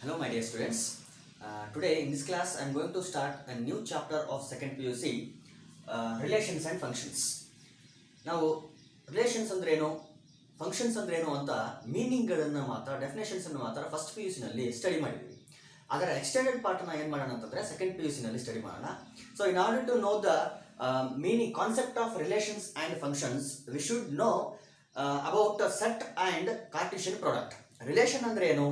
Hello my dear students. Today in this class I am going to start a new chapter of second PUC, relations and functions. ನಾವು relations ಅಂದ್ರೆ ಏನು, functions ಅಂದ್ರೆ ಏನು ಅಂತ ಮೀನಿಂಗ್ಗಳನ್ನು ಮಾತ್ರ, definitions ಅನ್ನು ಮಾತ್ರ ಫಸ್ಟ್ PUC ನಲ್ಲಿ ಸ್ಟಡಿ ಮಾಡಿದ್ವಿ. ಅದರ ಎಕ್ಸ್ಟೆಂಡೆಡ್ ಪಾರ್ಟ್ ನ ಏನು ಮಾಡೋಣ ಅಂತಂದ್ರೆ ಸೆಕೆಂಡ್ PUC ನಲ್ಲಿ ಸ್ಟಡಿ ಮಾಡೋಣ. So in order to know the meaning concept of relations and functions, we should know about the set and Cartesian product. Relation ಅಂದ್ರೆ ಏನು,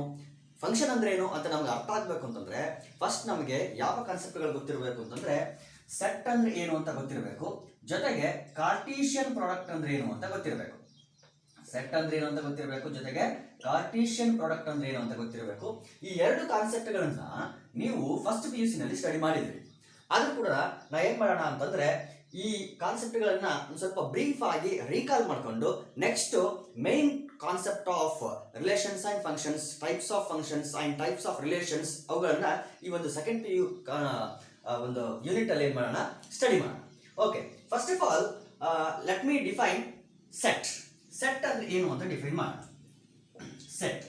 ಫಂಕ್ಷನ್ ಅಂದ್ರೆ ಏನು ಅಂತ ನಮ್ಗೆ ಅರ್ಥ ಆಗ್ಬೇಕು ಅಂತಂದ್ರೆ ಫಸ್ಟ್ ನಮಗೆ ಯಾವ ಕಾನ್ಸೆಪ್ಟ್ಗಳು ಗೊತ್ತಿರಬೇಕು ಅಂತಂದ್ರೆ ಸೆಟ್ ಅಂದ್ರೆ ಏನು ಅಂತ ಗೊತ್ತಿರಬೇಕು, ಜೊತೆಗೆ ಕಾರ್ಟೀಷಿಯನ್ ಪ್ರಾಡಕ್ಟ್ ಅಂದ್ರೆ ಏನು ಅಂತ ಗೊತ್ತಿರಬೇಕು. ಸೆಟ್ ಅಂದ್ರೆ ಏನು ಅಂತ ಗೊತ್ತಿರಬೇಕು, ಜೊತೆಗೆ ಕಾರ್ಟೀಷಿಯನ್ ಪ್ರಾಡಕ್ಟ್ ಅಂದ್ರೆ ಏನು ಅಂತ ಗೊತ್ತಿರಬೇಕು. ಈ ಎರಡು ಕಾನ್ಸೆಪ್ಟ್ಗಳನ್ನ ನೀವು ಫಸ್ಟ್ PUC ನಲ್ಲಿ ಸ್ಟಡಿ ಮಾಡಿದ್ರಿ. ಆದ್ರೂ ಕೂಡ ನಾ ಏನ್ ಮಾಡೋಣ ಅಂತಂದ್ರೆ ಈ ಕಾನ್ಸೆಪ್ಟ್ಗಳನ್ನ ಒಂದು ಸ್ವಲ್ಪ ಬ್ರೀಫ್ ಆಗಿ ರೀಕಾಲ್ ಮಾಡ್ಕೊಂಡು next main concept of relations and functions, types of functions and types of relations, ಅವುಗಳನ್ನ ಈ ಒಂದು ಸೆಕೆಂಡ್ PU ಒಂದು ಯೂನಿಟ್ ಅಲ್ಲಿ ಏನ್ ಮಾಡೋಣ, ಸ್ಟಡಿ ಮಾಡೋಣ. Okay, first of all let me define set. Set ಅಂದ್ರೆ ಏನು ಅಂತ ಡಿಫೈನ್ ಮಾಡೋಣ. ಸೆಟ್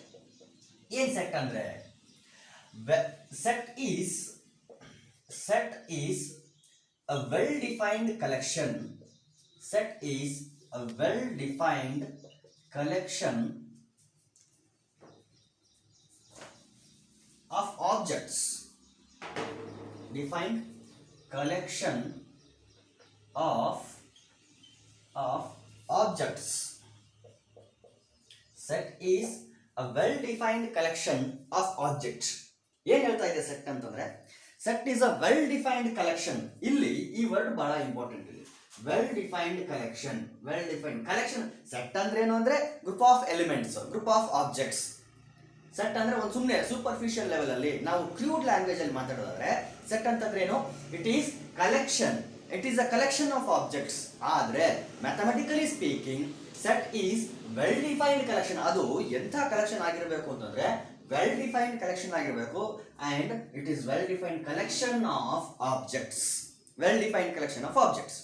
ಏನ್ ಸೆಟ್ ಅಂದ್ರೆ, set is a well-defined collection. Set is a well-defined collection of objects. Defined collection of objects. Set is a well-defined collection of objects. ಏನ್ ಹೇಳ್ತಾ ಇದೆ set ಅಂತಂದ್ರೆ, set is a well defined collection. ಇಲ್ಲಿ ಈ word ಬಹಳ important. ಇಲ್ಲಿ well defined collection, well defined collection. Set ಅಂದ್ರೆ ಏನು ಅಂದ್ರೆ group of elements, group of objects. Set ಅಂದ್ರೆ ಒಂದು ಸುಮ್ಮನೆ ಸೂಪರ್ಫಿಷಿಯಲ್ ಲೆವೆಲ್ ಅಲ್ಲಿ ನಾವು ಕ್ರೂಡ್ ಲ್ಯಾಂಗ್ವೇಜ್ ಅಲ್ಲಿ ಮಾತಾಡೋದಾದ್ರೆ ಸೆಟ್ ಅಂತಂದ್ರೆ ಏನು, it is collection, it is a collection of objects. ಆದ್ರೆ mathematically speaking set is well defined collection. ಅದು ಎಂಥ ಕಲೆಕ್ಷನ್ ಆಗಿರಬೇಕು ಅಂತಂದ್ರೆ ವೆಲ್ ಡಿಫೈನ್ಡ್ ಕಲೆಕ್ಷನ್ ಆಗಿರಬೇಕು, and it is well defined collection of objects. Well defined collection of objects.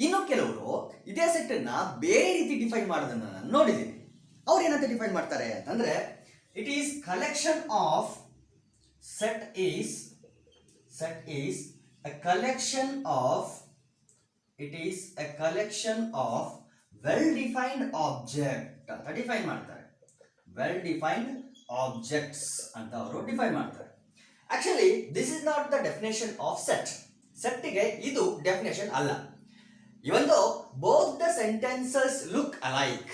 ಇನ್ನು ಕೆಲವರು ಇದೇ set ಅನ್ನ ಬೇರೆ ರೀತಿ ಡಿಫೈನ್ ಮಾಡೋದನ್ನ ನಾನು ನೋಡಿದ್ದೀನಿ. ಅವ್ರು ಏನಂತ ಡಿಫೈನ್ ಮಾಡ್ತಾರೆ ಅಂತಂದ್ರೆ, it is collection of set is a collection of, it is a collection of well defined object ಅಂತ ಡಿಫೈನ್ ಮಾಡ್ತಾರೆ. ವೆಲ್ ಡಿಫೈನ್ಡ್ ಆಬ್ಜೆಕ್ಟ್ಸ್ ಅಂತ ಅವರು ಡಿಫೈನ್ ಮಾಡ್ತಾರೆ. Actually this is not the definition of set. ಸೆಟ್ಗೆ ಇದು definition ಅಲ್ಲ. Even though both the sentences look alike,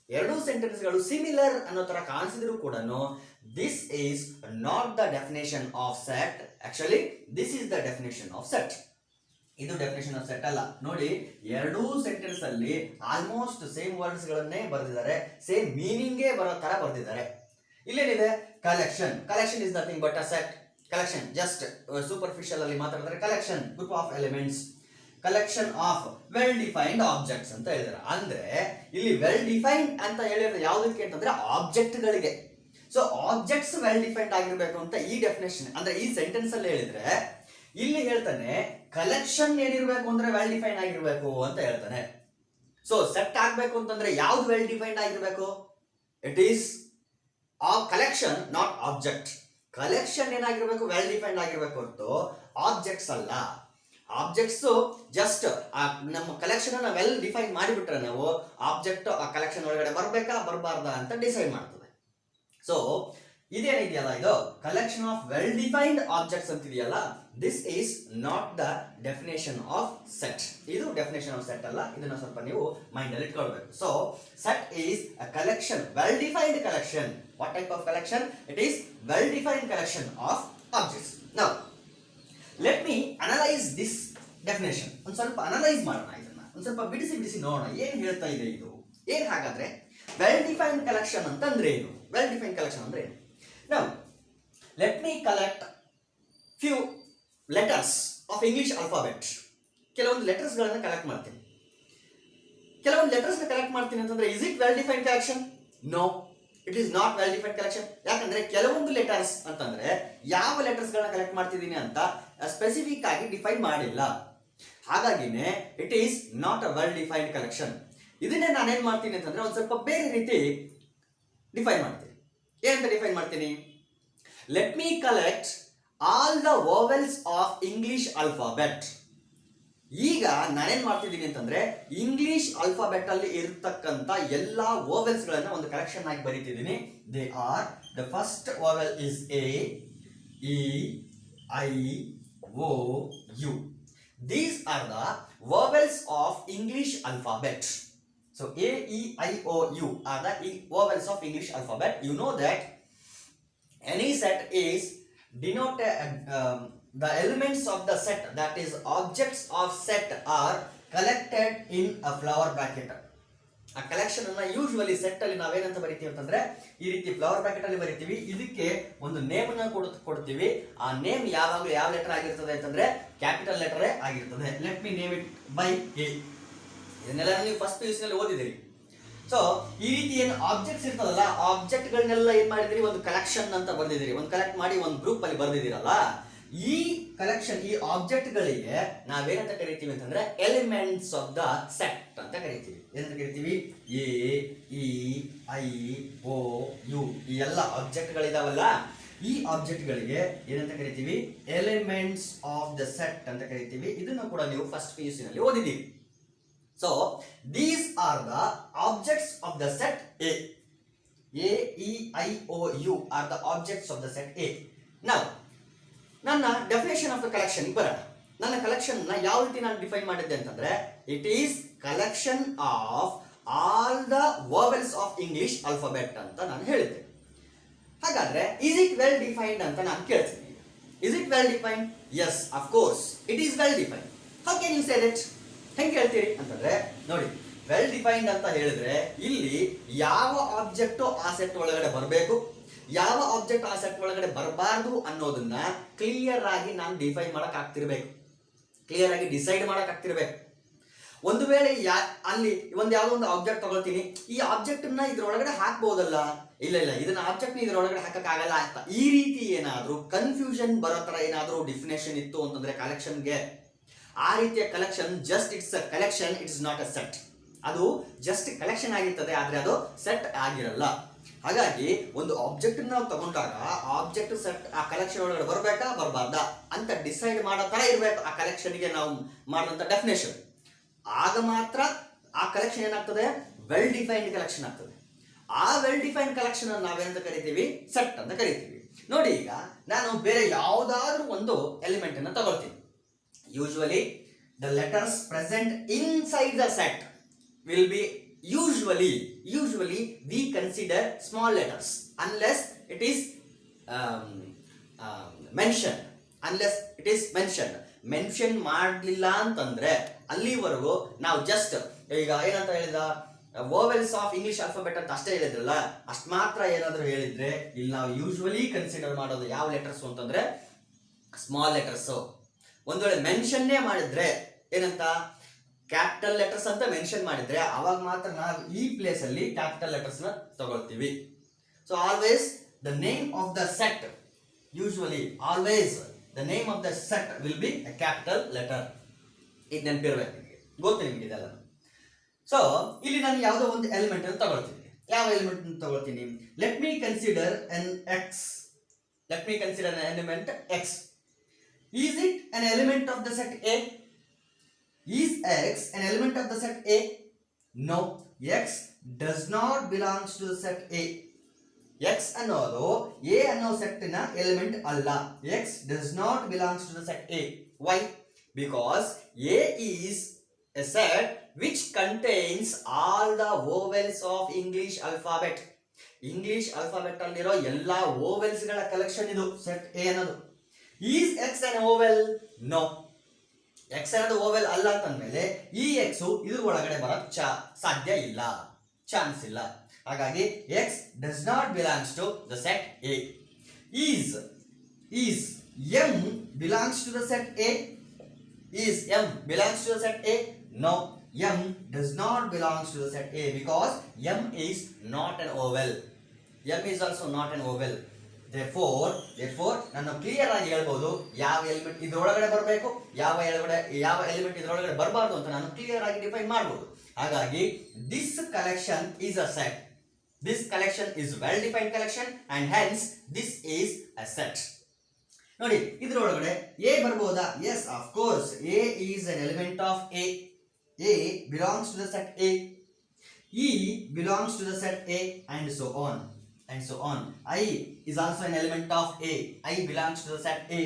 ಎರಡೂ ಸೆಂಟೆನ್ಸ್ಗಳು ಸಿಮಿಲರ್ ಅನ್ನೋ ತರ ಕಾಣಿಸಿದ್ರು ಕೂಡ this is not the definition of set. Actually this is the definition of set. ಇದು ಡೆಫಿನೇಷನ್ ಆಫ್ ಸೆಟ್ ಅಲ್ಲ. ನೋಡಿ, ಎರಡೂ ಸೆಂಟೆನ್ಸ್ ಅಲ್ಲಿ ಆಲ್ಮೋಸ್ಟ್ ಸೇಮ್ ವರ್ಡ್ಸ್ ಗಳನ್ನೇ ಬರೆದಿದ್ದಾರೆ, ಸೇಮ್ ಮೀನಿಂಗೇ ಬರೋ ತರ ಬರೆದಿದ್ದಾರೆ. ಇಲ್ಲೇನಿದೆ, collection. Collection is nothing but a set. Collection just superficial ಅಲ್ಲಿ ಮಾತಾಡಿದ್ರೆ collection, group of elements, collection of well defined objects ಅಂತ ಹೇಳಿದಾರೆ. ಅಂದ್ರೆ ಇಲ್ಲಿ ವೆಲ್ ಡಿಫೈನ್ಡ್ ಅಂತ ಹೇಳಿದ್ರೆ ಯಾವುದಕ್ಕೆ ಅಂತಂದ್ರೆ ಆಬ್ಜೆಕ್ಟ್ ಗಳಿಗೆ. ಸೊ ಆಬ್ಜೆಕ್ಟ್ಸ್ ವೆಲ್ ಡಿಫೈನ್ಡ್ ಆಗಿರ್ಬೇಕು ಅಂತ ಈ ಡೆಫಿನೇಷನ್ ಅಂದ್ರೆ ಈ ಸೆಂಟೆನ್ಸ್ ಅಲ್ಲಿ ಹೇಳಿದ್ರೆ, ಇಲ್ಲಿ ಹೇಳ್ತಾನೆ ಕಲೆಕ್ಷನ್ ಏನಿರ್ಬೇಕು ಅಂದ್ರೆ ವೆಲ್ ಡಿಫೈನ್ಡ್ ಆಗಿರ್ಬೇಕು ಅಂತ ಹೇಳ್ತಾನೆ. ಸೊ ಸೆಟ್ ಆಗ್ಬೇಕು ಅಂತಂದ್ರೆ ಯಾವ್ದು ವೆಲ್ ಡಿಫೈನ್ಡ್ ಆಗಿರ್ಬೇಕು, it is a collection, not object. Collection ಏನಾಗಿರ್ಬೇಕು, ವೆಲ್ ಡಿಫೈನ್ಡ್ ಆಗಿರ್ಬೇಕು ಹೊರತು ಆಬ್ಜೆಕ್ಟ್ಸ್ ಅಲ್ಲ. ಆಬ್ಜೆಕ್ಟ್ಸ್ ಜಸ್ಟ್ ನಮ್ಮ ಕಲೆಕ್ಷನ್ ಅನ್ನ ವೆಲ್ ಡಿಫೈನ್ ಮಾಡಿಬಿಟ್ರೆ ನಾವು ಆಬ್ಜೆಕ್ಟ್ ಆ ಕಲೆಕ್ಷನ್ ಒಳಗಡೆ ಬರ್ಬೇಕಾ ಬರಬಾರ್ದಾ ಅಂತ ಡಿಸೈಡ್ ಮಾಡ್ತದೆ. ಸೊ ಇದೇನಿದೆಯಲ್ಲ, ಇದು collection of well defined objects ಅಂತಿದೆಯಲ್ಲ, this is not the definition of set. ಇದು ಡೆಫಿನೇಷನ್ ಆಫ್ ಸೆಟ್ ಅಲ್ಲ. ಇದನ್ನ ಸ್ವಲ್ಪ ನೀವು ಮೈಂಡ್ ಅಲ್ಲಿ ಇಟ್ಕೊಳ್ಬೇಕು. So set is a collection, well defined collection. What type of collection? It is well defined collection of objects. Now let me analyse this definition. ಒಂದು ಸ್ವಲ್ಪ analyse ಮಾಡೋಣ, ಇದನ್ನ ಒಂದು ಸ್ವಲ್ಪ ಬಿಡಿಸಿ ನೋಡೋಣ ಏನ್ ಹೇಳ್ತಾ ಇದೆ ಇದು. ಏನ್ ಹಾಗಾದ್ರೆ ವೆಲ್ ಡಿಫೈನ್ಡ್ ಕಲೆಕ್ಷನ್ ಅಂತಂದ್ರೆ ಏನು? ವೆಲ್ ಡಿಫೈನ್ಡ್ ಕಲೆಕ್ಷನ್ ಅಂದ್ರೆ ಏನು? Now, let me collect few letters of English alphabet. ಕೆಲವೊಂದು ಲೆಟರ್ಸ್ ಗಳನ್ನ ಕಲೆಕ್ಟ್ ಮಾಡ್ತೀನಿ. ಕೆಲವೊಂದು ಲೆಟರ್ಸ್ ನ ಕಲೆಕ್ಟ್ ಮಾಡ್ತೀನಿ ಅಂತಂದ್ರೆ is it well defined collection? No, it is not well defined collection. ಯಾಕಂದ್ರೆ ಕೆಲವೊಂದು ಲೆಟರ್ಸ್ ಅಂತಂದ್ರೆ ಯಾವ ಲೆಟರ್ಸ್ ಗಳನ್ನ ಕಲೆಕ್ಟ್ ಮಾಡ್ತಿದ್ದೀನಿ ಅಂತ ಸ್ಪೆಸಿಫಿಕ್ ಆಗಿ ಡಿಫೈನ್ ಮಾಡಿಲ್ಲ. ಹಾಗಾಗಿನೇ it is not a well defined collection. ಇದನ್ನೇ ನಾನೇನ್ ಮಾಡ್ತೀನಿ ಅಂತಂದ್ರೆ ಒಂದು ಸ್ವಲ್ಪ ಬೇರೆ ರೀತಿ ಡಿಫೈನ್ ಮಾಡ್ತೀನಿ. ಏನಂತ ಡಿಫೈನ್ ಮಾಡ್ತೀನಿ? let me collect all the vowels of English alphabet. ಈಗ ನಾನೇನ್ ಮಾಡ್ತಿದ್ದೀನಿ ಅಂತಂದ್ರೆ ಇಂಗ್ಲಿಷ್ ಆಲ್ಫಾಬೆಟ್ ಅಲ್ಲಿ ಇರತಕ್ಕಂತ ಎಲ್ಲಾ ವೋವೆಲ್ಸ್ ಗಳನ್ನ ಒಂದು ಕಲೆಕ್ಷನ್ ಆಗಿ ಬರೀತಿದ್ದೀನಿ. They are the first vowel is A, E, I, O, U. These are the vowels of English alphabet. So A, E, I, O, U are the vowels of English alphabet. You know that any set is denoted, the elements of the set, that is objects of set, are collected in a flower bracket. ಆ collection ಅನ್ನ usually set ಅಲ್ಲಿ ನಾವೇನಂತ ಬರಿತೀವಿ ಅಂತಂದ್ರೆ ಈ ರೀತಿ flower bracket ಅಲ್ಲಿ ಬರಿತೀವಿ. ಇದಕ್ಕೆ ಒಂದು ನೇಮ್ ಅನ್ನ ಕೊಡ್ತೀವಿ. ಆ ನೇಮ್ ಯಾವಾಗಲೂ ಯಾವ ಲೆಟರ್ ಆಗಿರ್ತದೆ ಅಂತಂದ್ರೆ ಕ್ಯಾಪಿಟಲ್ ಲೆಟರ್ ಆಗಿರ್ತದೆ. Let me name it by A. ಇದನ್ನೆಲ್ಲ ನೀವು ಫಸ್ಟ್ ಪಿ ಯು ಸಿ ನಲ್ಲಿ ಓದಿದಿರಿ. ಸೊ ಈ ರೀತಿ ಏನು ಆಬ್ಜೆಕ್ಟ್ಸ್ ಇರ್ತದಲ್ಲ, ಆಬ್ಜೆಕ್ಟ್ ಗಳನ್ನೆಲ್ಲ ಏನ್ ಮಾಡಿದಿರಿ, ಒಂದು ಕಲೆಕ್ಷನ್ ಅಂತ ಬರ್ದಿದ್ದೀರಿ. ಒಂದು ಕಲೆಕ್ಟ್ ಮಾಡಿ ಒಂದು ಗ್ರೂಪ್ ಅಲ್ಲಿ ಬರ್ದಿದ್ದೀರಲ್ಲ, ಈ ಕಲೆಕ್ಷನ್, ಈ ಆಬ್ಜೆಕ್ಟ್ ಗಳಿಗೆ ನಾವೇನಂತ ಕರಿತೀವಿ ಅಂತಂದ್ರೆ ಎಲಿಮೆಂಟ್ಸ್ ಆಫ್ ದ ಸೆಟ್ ಅಂತ ಕರಿತೀವಿ. ಏನಂತ ಕರಿತೀವಿ? A, E, I, O, U ಈ ಎಲ್ಲ ಆಬ್ಜೆಕ್ಟ್ ಗಳಿದಾವಲ್ಲ, ಈ ಆಬ್ಜೆಕ್ಟ್ ಗಳಿಗೆ ಏನಂತ ಕರಿತೀವಿ? ಎಲಿಮೆಂಟ್ಸ್ ಆಫ್ ದ ಸೆಟ್ ಅಂತ ಕರಿತೀವಿ. ಇದನ್ನು ಕೂಡ ನೀವು ಫಸ್ಟ್ ಪಿ ಯು ಸಿ ನಲ್ಲಿ ಓದಿದ್ದೀವಿ. So these are the objects of the set A. A, E, I, O, U are the objects of the set A. Now ನನ್ನ ಡೆಫಿನೇಷನ್ ಆಫ್ ದ ಕಲೆಕ್ಷನ್ ಬರೋಣ. ನನ್ನ ಕಲೆಕ್ಷನ್ ನ ಯಾವ ರೀತಿ ನಾನು define ಮಾಡಿದ್ದೆ ಅಂತಂದ್ರೆ, it is collection of all the vowels of English alphabet ಅಂತ ನಾನು ಹೇಳಿದ್ದೆ. ಹಾಗಾದ್ರೆ ಇಸ್ ಇಟ್ ವೆಲ್ ಡಿಫೈನ್ಡ್ ಅಂತ ನಾನು ಕೇಳ್ತೀನಿ. Is it well defined? Yes, of course it is well defined. How can you say that? ಹೆಂಗೆ ಹೇಳ್ತೀರಿ ಅಂತಂದ್ರೆ, ನೋಡಿ, ವೆಲ್ ಡಿಫೈನ್ಡ್ ಅಂತ ಹೇಳಿದ್ರೆ ಇಲ್ಲಿ ಯಾವ ಆಬ್ಜೆಕ್ಟ್ ಆ ಸೆಟ್ ಒಳಗಡೆ ಬರಬೇಕು, ಯಾವ ಆಬ್ಜೆಕ್ಟ್ ಆ ಸೆಟ್ ಒಳಗಡೆ ಬರಬಾರ್ದು ಅನ್ನೋದನ್ನ ಕ್ಲಿಯರ್ ಆಗಿ ನಾನು ಡಿಫೈನ್ ಮಾಡಕ್ ಆಗ್ತಿರ್ಬೇಕು, ಕ್ಲಿಯರ್ ಆಗಿ ಡಿಸೈಡ್ ಮಾಡಕ್ ಆಗ್ತಿರ್ಬೇಕು. ಒಂದು ವೇಳೆ ಅಲ್ಲಿ ಯಾವ್ದೋ ಒಂದು ಆಬ್ಜೆಕ್ಟ್ ತಗೊಳ್ತೀನಿ, ಈ ಆಬ್ಜೆಕ್ಟ್ ನ ಇದ್ರೊಳಗಡೆ ಹಾಕ್ಬಹುದಲ್ಲ, ಇಲ್ಲ ಇದನ್ನ ಆಬ್ಜೆಕ್ಟ್ ನ ಇದ್ರೊಳಗಡೆ ಹಾಕಕ್ ಆಗಲ್ಲ ಅಂತ ಈ ರೀತಿ ಏನಾದ್ರೂ ಕನ್ಫ್ಯೂಷನ್ ಬರೋ ತರ ಏನಾದ್ರೂ ಡೆಫಿನೇಷನ್ ಇತ್ತು ಅಂತಂದ್ರೆ ಕಲೆಕ್ಷನ್ಗೆ, ಆ ರೀತಿಯ collection just it's a collection, it's not a set. ಅದು ಜಸ್ಟ್ ಕಲೆಕ್ಷನ್ ಆಗಿರ್ತದೆ, ಆದ್ರೆ ಅದು ಸೆಟ್ ಆಗಿರಲ್ಲ. ಹಾಗಾಗಿ ಒಂದು ಆಬ್ಜೆಕ್ಟ್ ನಾವು ತಗೊಂಡಾಗ ಆಬ್ಜೆಕ್ಟ್ ಸೆಟ್ ಆ ಕಲೆಕ್ಷನ್ ಒಳಗಡೆ ಬರಬೇಕಾ ಬರಬಾರ್ದಾ ಅಂತ ಡಿಸೈಡ್ ಮಾಡೋ ತರ ಇರಬೇಕು ಆ ಕಲೆಕ್ಷನ್ಗೆ ನಾವು ಮಾಡಿದಂತ ಡೆಫಿನೇಷನ್. ಆಗ ಮಾತ್ರ ಆ ಕಲೆಕ್ಷನ್ ಏನಾಗ್ತದೆ? ವೆಲ್ ಡಿಫೈನ್ಡ್ ಕಲೆಕ್ಷನ್ ಆಗ್ತದೆ. ಆ ವೆಲ್ ಡಿಫೈನ್ಡ್ ಕಲೆಕ್ಷನ್ ಅನ್ನು ನಾವೇನಂತ ಕರಿತೀವಿ? ಸೆಟ್ ಅಂತ ಕರಿತೀವಿ. ನೋಡಿ, ಈಗ ನಾನು ಬೇರೆ ಯಾವುದಾದ್ರೂ ಒಂದು ಎಲಿಮೆಂಟ್ ಅನ್ನು ತಗೊಳ್ತೀನಿ. Usually the letters present inside the set will be usually we consider small letters unless it is mentioned. Mention ಮಾಡಲಿಲ್ಲ ಅಂತಂದ್ರೆ ಅಲ್ಲಿವರೆಗೂ ನಾವು ಜಸ್ಟ್ ಈಗ ಏನಂತ ಹೇಳಿದ ವೋವೆಲ್ಸ್ ಆಫ್ ಇಂಗ್ಲಿಷ್ ಆಲ್ಫಾಬೆಟ್ ಅಂತ ಅಷ್ಟೇ ಹೇಳಿದ್ರಲ್ಲ, ಅಷ್ಟು ಮಾತ್ರ ಏನಾದರೂ ಹೇಳಿದ್ರೆ ಇಲ್ಲಿ ನಾವು ಯೂಶುವಲಿ ಕನ್ಸಿಡರ್ ಮಾಡೋದು ಯಾವ ಲೆಟರ್ಸ್ ಅಂತಂದ್ರೆ ಸ್ಮಾಲ್ ಲೆಟರ್ಸ್. ಒಂದು ವೇಳೆ ಮೆನ್ಷನ್ನೇ ಮಾಡಿದ್ರೆ ಏನಂತ ಕ್ಯಾಪಿಟಲ್ ಲೆಟರ್ಸ್ ಅಂತ ಮೆನ್ಷನ್ ಮಾಡಿದ್ರೆ ಅವಾಗ ಮಾತ್ರ ನಾವು ಈ ಪ್ಲೇಸ್ ಅಲ್ಲಿ ಕ್ಯಾಪಿಟಲ್ ಲೆಟರ್ಸ್ ನ ತಗೊಳ್ತೀವಿ. So always the name of the set, usually always the name of the set will be A capital letter. ಇದು ನೆನಪಿರ್ಬೇಕು, ಗೊತ್ತು ನಿಮ್ಗೆ ಇದೆಲ್ಲ. ಸೊ ಇಲ್ಲಿ ನಾನು ಯಾವುದೋ ಒಂದು ಎಲಿಮೆಂಟ್ ಅನ್ನು ತಗೊಳ್ತೀನಿ. ಯಾವ ಎಲಿಮೆಂಟ್ ಅನ್ನು ತಗೊಳ್ತೀನಿ? Let me consider N X. Let me consider N element X. Is it N element of the set A? Is X an element of the set A? No, X does not belongs to the set A. X ಅನ್ನೋದು A ಅನ್ನೋ set ನ element ಅಲ್ಲ. X does not belongs to the set A. Why? Because A is a set which contains all the vowels of English alphabet. English alphabet ಅಲ್ಲಿರೋ ಎಲ್ಲಾ vowels ಗಳ collection ಇದು set A ಅನ್ನೋದು. Is X an vowel? No. X ಅನ್ನೋದು vowel ಅಲ್ಲ ಅಂತಂದ್ಮೇಲೆ ಈ X ಇದ್ರ ಒಳಗಡೆ ಬರಕ್ ಸಾಧ್ಯ ಇಲ್ಲ, ಚಾನ್ಸ್ ಇಲ್ಲ. ಹಾಗಾಗಿ x does not belongs to the set A. Is M belongs to the set A? Is M belongs to the set A? No, M does not belongs to the set A because M is not an vowel. M is also not an vowel. therefore ನಾನು clear ಆಗಿ ಹೇಳ್ಬೋದು ಯಾವ element ಇದ್ರೊಳಗಡೆ ಬರಬೇಕು, ಯಾವ element ಇದ್ರೊಳಗಡೆ ಬರಬಾರ್ದು ಅಂತ ನಾನು ಕ್ಲಿಯರ್ ಆಗಿ ಡಿಫೈನ್ ಮಾಡ್ಬೋದು. ಹಾಗಾಗಿ this collection is a set. This collection is well defined collection and hence this is a set. ನೋಡಿ ಇದರೊಳಗಡೆ ಎ ಬರಬಹುದಾ? Yes of course, A is an element of A belongs to the set A, E belongs to the set A, and so on and so on. I is also an element of A, I belongs to the set A,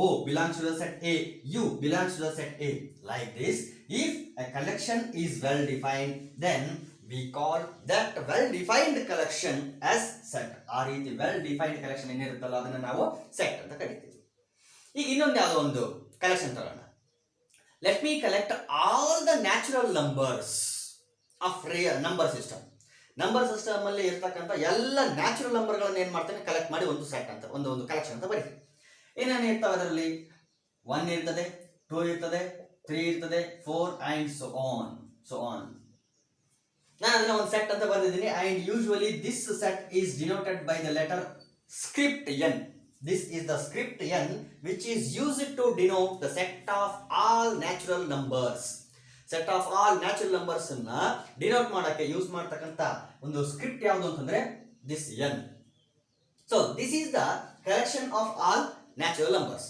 O belongs to the set A, U belongs to the set A. Like this, if a collection is well defined, then we call that well defined collection as set. ಆ ರೀತಿ well defined collection ಏನಿರುತ್ತಲ್ಲ ಅದನ್ನ ನಾವು set ಅಂತ ಕರಿತೀವಿ. ಈಗ ಇನ್ನೊಂದು ಯಾವುದೋ ಒಂದು ಕಲೆಕ್ಷನ್ ತಗೋಣ. Let me collect all the natural numbers of number system. Number system ಅಲ್ಲಿ ಇರ್ತಕ್ಕಂಥ ಎಲ್ಲ ನ್ಯಾಚುರಲ್ ನಂಬರ್ಗಳನ್ನು ಏನ್ ಮಾಡ್ತೇನೆ, ಕಲೆಕ್ಟ್ ಮಾಡಿ ಒಂದು ಸೆಟ್ ಅಂತ ಒಂದು ಕಲೆಕ್ಷನ್ ಅಂತ ಬರೀತೀವಿ. ಏನೇನು ಇರ್ತವೆ ಅದರಲ್ಲಿ? 1 ಇರ್ತದೆ, 2 ಇರ್ತದೆ, 3 ಇರ್ತದೆ, 4 and so on. ನಾನು ಅದನ್ನ ಒಂದು ಸೆಟ್ ಅಂತ ಬರೆದಿದ್ದೀನಿ. And usually this set is denoted by the letter script n. This is the script n which is used to denote the set of all natural numbers. Set of all natural numbers ಅನ್ನ denote ಮಾಡಕ್ಕೆ use ಮಾಡತಕ್ಕಂತ ಒಂದು script ಯಾವುದು ಅಂತಂದ್ರೆ this n. So this is the collection of all natural numbers.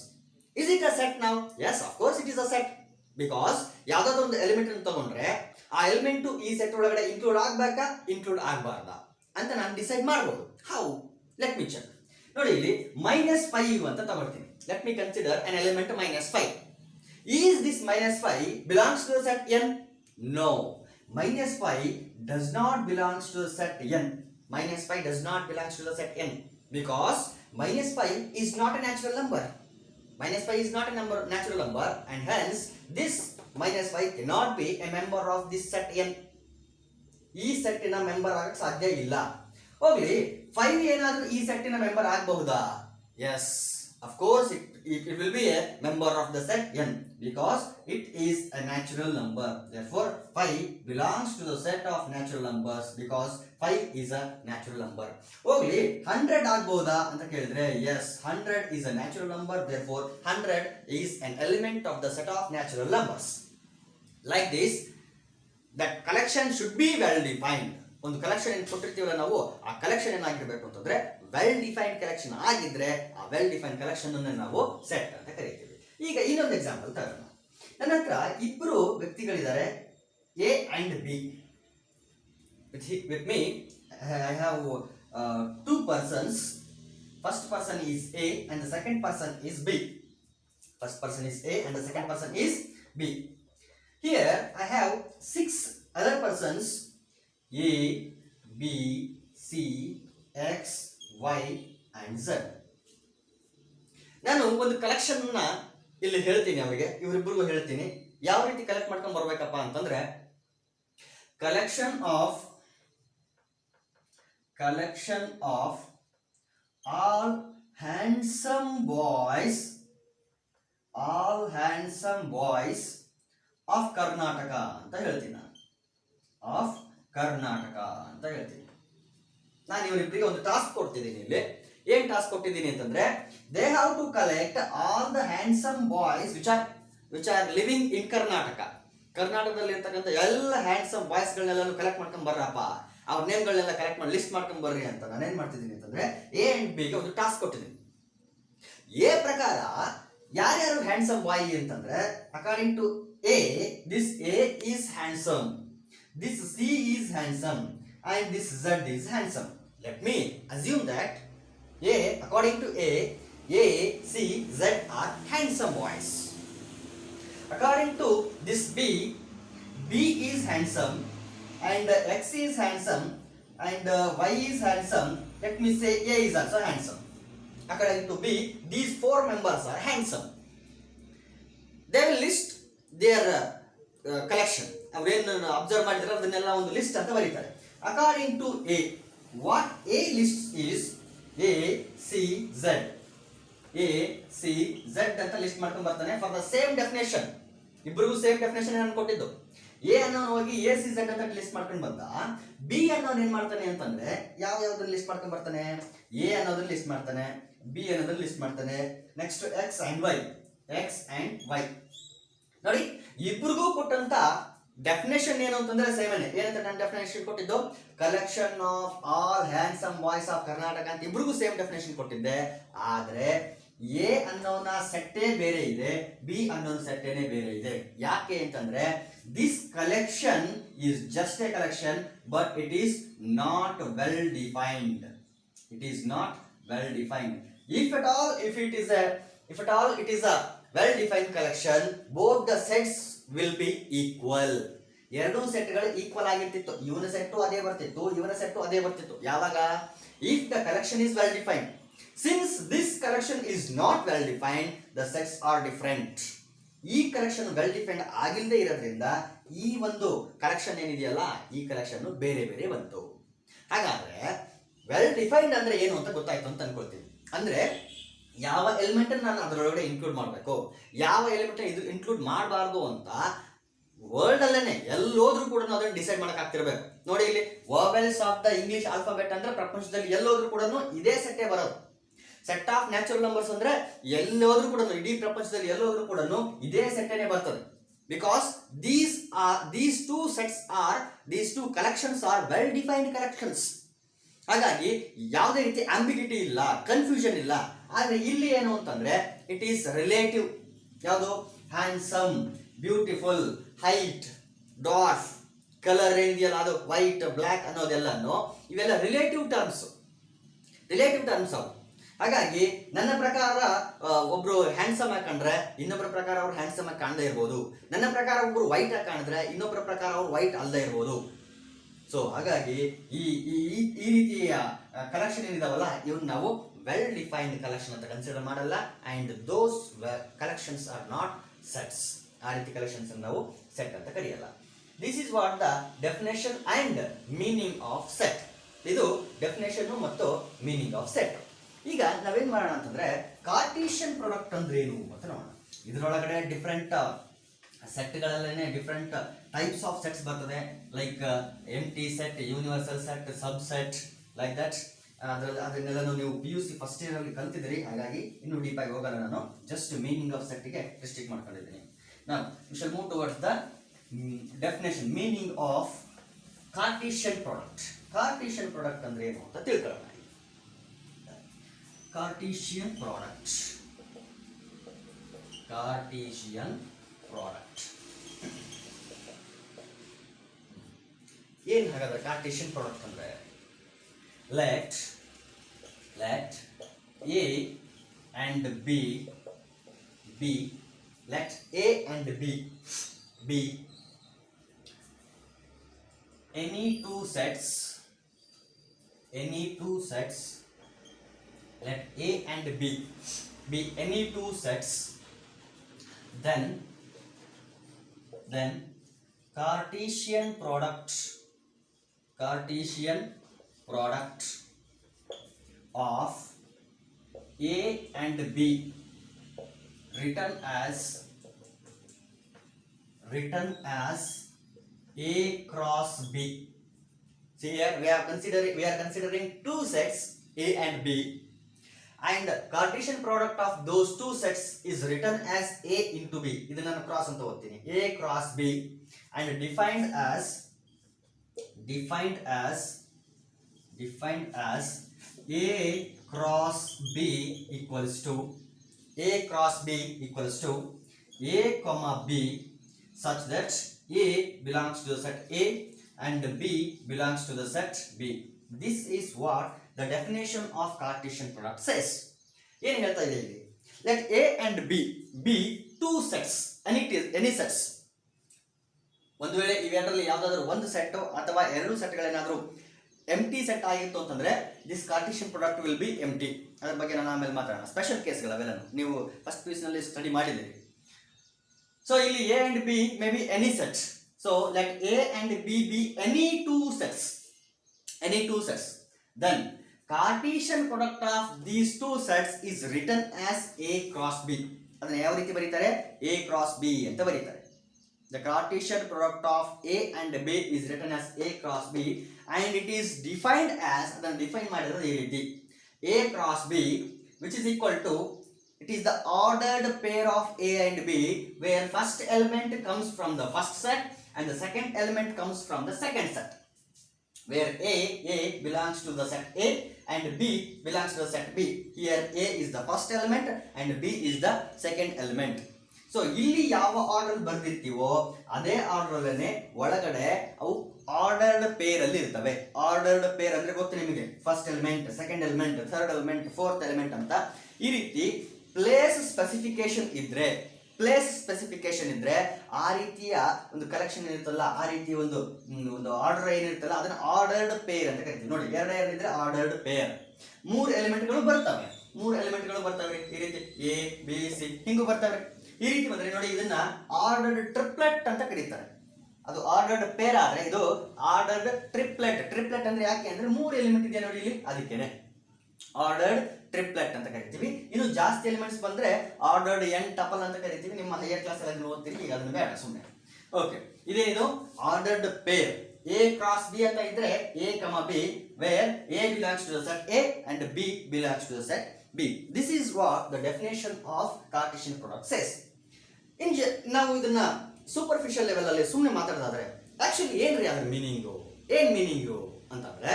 Is it a set now? Yes, of course it is a set, because ಯಾವುದಾದ್ರೂ ಒಂದು element ಅನ್ನು ತಗೊಂಡ್ರೆ ಆ ಎಲಿಮೆಂಟ್ ಈ ಸೆಟ್ ಒಳಗಡೆ ಇನ್ಕ್ಲೂಡ್ ಆಗಬೇಕಾ, ಇನ್ಕ್ಲೂಡ್ ಆಗಬಾರ್ದಾ ಅಂತ ನಾನು ಡಿಸೈಡ್ ಮಾಡಬಹುದು. ಹೌ? Let me check. ನೋಡಿ ಇಲ್ಲಿ -5 ಅಂತ ತಗೊಳ್ತೀನಿ. Let me consider an element -5. Is this -5 belongs to the set n? No. -5 does not belongs to the set n. -5 does not belongs to the set n because -5 is not a natural number. -5 is not a natural number, and hence this -5 cannot be a member of this set n. ಈ ಸೆಟ್ಟಿನ member ಆಗಕ್ಕೆ ಸಾಧ್ಯ ಇಲ್ಲ. ಹೋಗ್ಲಿ, 5 ಏನಾದರೂ ಈ ಸೆಟ್ಟಿನ member ಆಗಬಹುದಾ? Yes, of course it will be a member of the set n because it is a natural number. Therefore 5 belongs to the set of natural numbers because 5 is a natural number. ಹೋಗ್ಲಿ, 100 ಆಗಬಹುದಾ ಅಂತ ಕೇಳಿದ್ರೆ yes, 100 is a natural number. Therefore 100 is an element of the set of natural numbers. Like this, that collection should be well defined. ಒಂದು collection ಏನು ಕೊಟ್ಟಿರ್ತೀವಲ್ಲ ನಾವು, ಆ collection ಏನಾಗಿರ್ಬೇಕು ಅಂತಂದ್ರೆ ವೆಲ್ ಡಿಫೈನ್ಡ್ ಕಲೆಕ್ಷನ್ ಆಗಿದ್ರೆ ಆ ವೆಲ್ ಡಿಫೈನ್ಡ್ ಕಲೆಕ್ಷನ್ ಅನ್ನು ನಾವು ಸೆಟ್ ಅಂತ ಕರೀತೀವಿ. ಈಗ ಇನ್ನೊಂದು ಎಕ್ಸಾಂಪಲ್ ತಗೋಣ. ನನ್ನ ಹತ್ರ ಇಬ್ಬರು ವ್ಯಕ್ತಿಗಳಿದ್ದಾರೆ, A and B. With me I have 2 persons. First person is A and the second person is B. First person is A and the second person is B. Here I have 6 other persons, A, B, C, X, Y and Z. ನಾನು ಒಂದು collection ಇಲ್ಲಿ ಹೇಳ್ತೀನಿ ಅವರಿಗೆ, ಇವರಿಬ್ಬರಿಗೂ ಹೇಳ್ತೀನಿ ಯಾವ ರೀತಿ collect ಮಾಡ್ಕೊಂಡು ಬರ್ಬೇಕಪ್ಪ ಅಂತಂದ್ರೆ, collection of all handsome boys of Karnataka ಅಂತ ಹೇಳ್ತೀನಿ ನಾನು. ಆಫ್ ಕರ್ನಾಟಕ ಅಂತ ಹೇಳ್ತೀನಿ. ನಾನು ಇವರಿಬ್ಬರಿಗೆ ಒಂದು ಟಾಸ್ಕ್ ಕೊಡ್ತಿದ್ದೀನಿ. ಇಲ್ಲಿ ಏನ್ ಟಾಸ್ಕ್ ಕೊಟ್ಟಿದ್ದೀನಿ ಅಂತಂದ್ರೆ, they have to collect all the handsome boys which are living in Karnataka. ಕರ್ನಾಟಕದಲ್ಲಿ ಇರ್ತಕ್ಕಂಥ ಎಲ್ಲ ಹ್ಯಾಂಡ್ಸಮ್ ಬಾಯ್ಸ್ ಗಳನ್ನೆಲ್ಲ ಕಲೆಕ್ಟ್ ಮಾಡ್ಕೊಂಡ್ ಬರ್ರಪ್ಪ, ಅವ್ರ ನೇಮ್ಗಳನ್ನೆಲ್ಲ ಕಲೆಕ್ಟ್ ಮಾಡಿ ಲಿಸ್ಟ್ ಮಾಡ್ಕೊಂಡ್ ಬರ್ರಿ ಅಂತ ನಾನು ಏನ್ ಮಾಡ್ತಿದ್ದೀನಿ ಅಂತಂದ್ರೆ, ಎ ಅಂಡ್ ಬಿಗೆ ಒಂದು ಟಾಸ್ಕ್ ಕೊಟ್ಟಿದ್ದೀನಿ. ಎ ಪ್ರಕಾರ ಯಾರ್ಯಾರು ಹ್ಯಾಂಡ್ಸಮ್ ಬಾಯ್ ಅಂತಂದ್ರೆ, according to A, this A is handsome, this C is handsome and this Z is handsome. Let me assume that according to A, C, Z are handsome boys. According to this B is handsome and X is handsome and Y is handsome. Let me say A is also handsome. According to B, these 4 members are handsome. They will list their collection. ಅವರೇನು observe ಮಾಡಿದ್ರೆ ಅದನ್ನೆಲ್ಲ ಒಂದು list ಅಂತ ಬರೀತಾರೆ. According to A, what A list is A C Z ಅಂತ list ಮಾಡ್ಕೊಂಡು ಬರ್ತಾನೆ for the same definition. ಇಬ್ಬರಿಗೂ ಸೇಮ್ ಡೆಫಿನೇಷನ್ ನಾನು ಕೊಟ್ಟಿದ್ದು. ಎ ಅನ್ನೋನು ಹೋಗಿ ಎ ಸಿ ಝೆಡ್ ಅಂತ ಲಿಸ್ಟ್ ಮಾಡ್ಕೊಂಡು ಬಂದ. ಬಿ ಅನ್ನೋನು ಏನ್ ಮಾಡ್ತಾನೆ ಅಂತಂದ್ರೆ, ಯಾವ್ದನ್ನ ಲಿಸ್ಟ್ ಮಾಡ್ಕೊಂಡು ಬರ್ತಾನೆ, ಎ ಅನ್ನೋದನ್ನ ಲಿಸ್ಟ್ ಮಾಡ್ತಾನೆ, ಬಿ ಅನ್ನೋದನ್ನ ಲಿಸ್ಟ್ ಮಾಡ್ತಾನೆ, ನೆಕ್ಸ್ಟ್ ಎಕ್ಸ್ ಅಂಡ್ ವೈ. ನೋಡಿ, ಇಬ್ಬರಿಗೂ ಕೊಟ್ಟಂತ ಡೆಫಿನೇಷನ್ ಏನು ಅಂತಂದ್ರೆ ಸೇಮನೆ. ಏನಂತ ನಾನು ಡೆಫಿನೇಷನ್ ಕೊಟ್ಟಿದ್ದು, collection of all handsome boys of Karnataka ಅಂತ ಇಬ್ರಿಗೂ ಸೇಮ್ ಡೆಫಿನೇಷನ್ ಕೊಟ್ಟಿದ್ದೆ. ಆದ್ರೆ ಎ ಅನ್ನೋನ ಸೆಟ್ಟೇ ಬೇರೆ ಇದೆ, ಬಿ ಅನ್ನೋ ಸೆಟ್ಟೇನೆ ಬೇರೆ ಇದೆ. ಯಾಕೆ ಅಂತಂದ್ರೆ this collection is just A collection but it is not well defined. It is not well defined. If at all it is a well defined collection, both the sets will be equal. ಎರಡೂ ಸೆಟ್ಗಳು equal ಆಗಿರ್ತಿತ್ತು. ಇವನ set ಅದೇ ಬರ್ತಿತ್ತು, ಇವನ set ಅದೇ ಬರ್ತಿತ್ತು. ಯಾವಾಗ? If the collection is well defined. Since this collection is not well defined, the sets are different. ಈ collection well defined ಆಗಿಲ್ಲದೆ ಇರೋದ್ರಿಂದ ಈ ಒಂದು ಕಲೆಕ್ಷನ್ ಏನಿದೆಯಲ್ಲ, ಈ ಕಲೆಕ್ಷನ್ ಬೇರೆ ಬೇರೆ ಬಂತು. ಹಾಗಾದ್ರೆ ವೆಲ್ ಡಿಫೈನ್ಡ್ ಅಂದ್ರೆ ಏನು ಅಂತ ಗೊತ್ತಾಯ್ತು ಅಂತ ಅನ್ಕೊಳ್ತೀನಿ. ಅಂದ್ರೆ ಯಾವ ಎಲಿಮೆಂಟ್ ನಾನು ಅದರೊಳಗಡೆ ಇನ್ಕ್ಲೂಡ್ ಮಾಡಬೇಕು, ಯಾವ ಎಲಿಮೆಂಟ್ ಇದು ಇನ್ಕ್ಲೂಡ್ ಮಾಡಬಾರ್ದು ಅಂತ ವರ್ಲ್ಡ್ ಅಲ್ಲೇನೆ ಎಲ್ಲೋದ್ರೂ ಕೂಡ ಅದನ್ನ ಡಿಸೈಡ್ ಮಾಡಕ್ ಆಗ್ತಿರ್ಬೇಕು. ನೋಡಿ ಇಲ್ಲಿ vowels of the English alphabet ಅಂದ್ರೆ ಪ್ರಪಂಚದಲ್ಲಿ ಎಲ್ಲೋದ್ರೂ ಕೂಡ ಇದೇ ಸೆಟ್ಟೇ ಬರೋದು. ಸೆಟ್ ಆಫ್ ನ್ಯಾಚುರಲ್ ನಂಬರ್ಸ್ ಅಂದ್ರೆ ಎಲ್ಲೋದ್ರೂ ಕೂಡ, ಇಡೀ ಪ್ರಪಂಚದಲ್ಲಿ ಎಲ್ಲೋದ್ರೂ ಕೂಡ ಇದೇ ಸೆಟ್ಟೇನೆ ಬರ್ತದೆ. Because these two collections are well defined collections. ಹಾಗಾಗಿ ಯಾವುದೇ ರೀತಿ ಆಂಬಿಗಿಟಿ ಇಲ್ಲ, ಕನ್ಫ್ಯೂಷನ್ ಇಲ್ಲ. ಆದ್ರೆ ಇಲ್ಲಿ ಏನು ಅಂತಂದ್ರೆ ಇಟ್ ಈಸ್ ರಿಲೇಟಿವ್. ಯಾವುದು? Handsome, beautiful, height, dwarf, colour ಏನಿದೆಯಲ್ಲ ಅದು ವೈಟ್, ಬ್ಲ್ಯಾಕ್ ಅನ್ನೋದೆಲ್ಲನೂ ಇವೆಲ್ಲ ರಿಲೇಟಿವ್ ಟರ್ಮ್ಸ್ ಅವು. ಹಾಗಾಗಿ ನನ್ನ ಪ್ರಕಾರ ಒಬ್ರು ಹ್ಯಾಂಡ್ಸಮ್ ಆಗಿ ಕಂಡ್ರೆ ಇನ್ನೊಬ್ಬರ ಪ್ರಕಾರ ಅವ್ರು ಹ್ಯಾಂಡ್ಸಮ್ ಆಗಿ ಕಾಣದೇ ಇರ್ಬೋದು. ನನ್ನ ಪ್ರಕಾರ ಒಬ್ರು ವೈಟ್ ಆಗಿ ಕಾಣಿದ್ರೆ ಇನ್ನೊಬ್ಬರ ಪ್ರಕಾರ ಅವ್ರು ವೈಟ್ ಅಲ್ಲದೆ ಇರ್ಬೋದು. ಸೊ ಹಾಗಾಗಿ ಈ ರೀತಿಯ ಕಲೆಕ್ಷನ್ ಏನಿದಾವಲ್ಲ ಇವನ್ನ ನಾವು ವೆಲ್ ಡಿಫೈನ್ಡ್ ಕಲೆಕ್ಷನ್ ಅಂತ ಕನ್ಸಿಡರ್ ಮಾಡಲ್ಲ. And those collections are not sets. ಆ ರೀತಿ ಕಲೆಕ್ಷನ್ಸ್ ನಾವು ಸೆಟ್ ಅಂತ ಕರೆಯಲ್ಲ. This is what the definition and meaning of set. ಇದು ಡೆಫಿನೇಷನ್ ಮತ್ತು ಮೀನಿಂಗ್ ಆಫ್ ಸೆಟ್. ಈಗ ನಾವೇನ್ ಮಾಡೋಣ ಅಂತಂದ್ರೆ ಕಾರ್ಟೀಷಿಯನ್ ಪ್ರಾಡಕ್ಟ್ ಅಂದ್ರೆ ಏನು ಅಂತ ನೋಡೋಣ. ಇದರೊಳಗಡೆ ಡಿಫ್ರೆಂಟ್ ಸೆಟ್ಗಳಲ್ಲೇನೆ ಡಿಫ್ರೆಂಟ್ ಟೈಪ್ಸ್ ಆಫ್ ಸೆಟ್ಸ್ ಬರ್ತದೆ. Like empty set, universal set, subset, like that. ಅದನ್ನೆಲ್ಲ ನೀವು PUC ಫಸ್ಟ್ ಇಯರ್ ಅಲ್ಲಿ ಕಲ್ತಿದ್ರಿ. ಹಾಗಾಗಿ ಇನ್ನು ಡೀಪ್ ಆಗಿ ಹೋಗಲ್ಲ. ನಾನು ಜಸ್ಟ್ ಮೀನಿಂಗ್ ಆಫ್ ಸೆಟ್ ಗೆ ರಿಸ್ಟ್ರಿಕ್ಟ್ ಮಾಡ್ಕೊಂಡಿದ್ದೀನಿ. ನಾವು we shall move towards the definition, meaning of Cartesian product. Cartesian product ಅಂದ್ರೆ ಏನು ಅಂತ ತಿಳ್ಕೊಳ್ಳೋಣ. ಕಾರ್ಟೀಷಿಯನ್ ಪ್ರಾಡಕ್ಟ್ ಏನ್ ಹಾಗಾದ್ರೆ ಕಾರ್ಟೀಷಿಯನ್ ಪ್ರಾಡಕ್ಟ್ ಅಂದ್ರೆ? Let A and B let A and B be any two sets. Let A and B be any two sets, then Cartesian product of A and B written as A cross B. See here we are considering two sets A and B, and Cartesian product of those two sets is written as A into B. Idu nanu cross anta ottini, A cross B, and defined as A cross B equals to A comma B, such that A belongs to the set A and B belongs to the set B. This is what the definition of Cartesian product says. ಏನು ಹೇಳ್ತಾ ಇದೆ ಇಲ್ಲಿ? Let A and B be two sets, any sets. ಒಂದು ವೇಳೆ ಇವೆರಡರಲ್ಲಿ ಯಾವುದಾದ್ರೂ ಒಂದು set ಅಥವಾ ಎರಡು ಸೆಟ್ಗಳೇನಾದರೂ ಎಂಟಿ ಸೆಟ್ ಆಗಿತ್ತು ಅಂತಂದ್ರೆ ದಿಸ್ ಕಾರ್ಟೀಷಿಯನ್ ಪ್ರಾಡಕ್ಟ್ ವಿಲ್ ಬಿ ಎಂಟಿ. ಅದ್ರ ಬಗ್ಗೆ ನಾನು ಆಮೇಲೆ ಮಾತಾಡೋಣ. ಸ್ಪೆಷಲ್ ಕೇಸ್ಗಳವೆಲ್ಲ ನೀವು ಫಸ್ಟ್ PUC ನಲ್ಲಿ ಸ್ಟಡಿ ಮಾಡಿದ್ದೀರಿ. ಸೊ ಇಲ್ಲಿ A and B may be any set. So let A and B be any two sets. Then Cartesian product of these two sets is written as A cross B. ಅದನ್ನ ಯಾವ ರೀತಿ ಬರೀತಾರೆ? A cross B ಅಂತ ಬರೀತಾರೆ. The Cartesian product of A and B is written as A cross B, and it is defined as, ಅದನ್ನು define ಮಾಡಿರೋದು ಈ ರೀತಿ, A cross B which is equal to, it is the ordered pair of A and B where first element comes from the first set and the second element comes from the second set, where A belongs to the set A and B belongs to the set B. Here A is the first element and B is the second element. So ಇಲ್ಲಿ ಯಾವ order ಬರ್ದಿರ್ತೀವೋ ಅದೇ order ಅಲ್ಲೇ ಒಳಗಡೆ ಅವು ordered peer ಅಲ್ಲಿ ಇರ್ತವೆ. Ordered peer ಅಂದ್ರೆ ಗೊತ್ತು ನಿಮಗೆ, first element, second element, third element, fourth element ಅಂತ. ಈ ರೀತಿ ಪ್ಲೇಸ್ ಸ್ಪೆಸಿಫಿಕೇಶನ್ ಇದ್ರೆ ಆ ರೀತಿಯ ಒಂದು ಕಲೆಕ್ಷನ್ ಇರುತ್ತಲ್ಲ, ಆ ರೀತಿಯ ಒಂದು ಆರ್ಡರ್ ಏನಿರುತ್ತಲ್ಲ ಅದನ್ನ ಆರ್ಡರ್ಡ್ ಪೇರ್ ಅಂತ ಕರಿತೀವಿ. ನೋಡಿ, ಎರಡು ಇದ್ರೆ ಆರ್ಡರ್ಡ್ ಪೇರ್. ಮೂರು ಎಲಿಮೆಂಟ್ಗಳು ಬರ್ತವೆ ಈ ರೀತಿ ಎ ಬಿ ಸಿ ಹಿಂಗೂ ಬರ್ತವೆ. ಈ ರೀತಿ ಬಂದ್ರೆ ನೋಡಿ, ಇದನ್ನ ಆರ್ಡರ್ಡ್ ಟ್ರಿಪ್ಲೆಟ್ ಅಂತ ಕರೀತಾರೆ. ಅದು ಆರ್ಡರ್ಡ್ ಪೇರ್ ಆದ್ರೆ ಇದು ಆರ್ಡರ್ಡ್ ಟ್ರಿಪ್ಲೆಟ್ ಅಂದ್ರೆ ಯಾಕೆ ಅಂದ್ರೆ ಮೂರು ಎಲಿಮೆಂಟ್ ಇದೆಯಾ ನೋಡಿ ಇಲ್ಲಿ, ಅದಕ್ಕೇನೆ ಆರ್ಡರ್ಡ್ ಟ್ರಿಪ್ಲೆಟ್ ಅಂತ ಕರಿತೀವಿ. ಇನ್ನು ಜಾಸ್ತಿ ಎಲಿಮೆಂಟ್ಸ್ ಬಂದ್ರೆ ಆರ್ಡರ್ಡ್ ಎನ್ ಟಪಲ್ ಅಂತ ಕರಿತೀವಿ. ನಿಮ್ಮ ಹೈಯರ್ ಕ್ಲಾಸ್ ಅಲ್ಲಿ ಓದ್ತೀರಿ, ಈಗ ಅದನ್ನ ಬೇಡ ಸುಮ್ಮನೆ. ಓಕೆ, ಇದೇನು ordered pair. A cross B ಅಂತ ಇದ್ರೆ A, B, where A belongs to the set A and B belongs to the set B. This is what the definition of Cartesian product says. ನಾವು ಇದನ್ನ superficial level ಅಲ್ಲಿ ಸುಮ್ಮನೆ ಮಾತಾಡೋದಾದ್ರೆ actually ಏನ್ರಿ ಅದ್ರ meaning ಅಂತಂದ್ರೆ,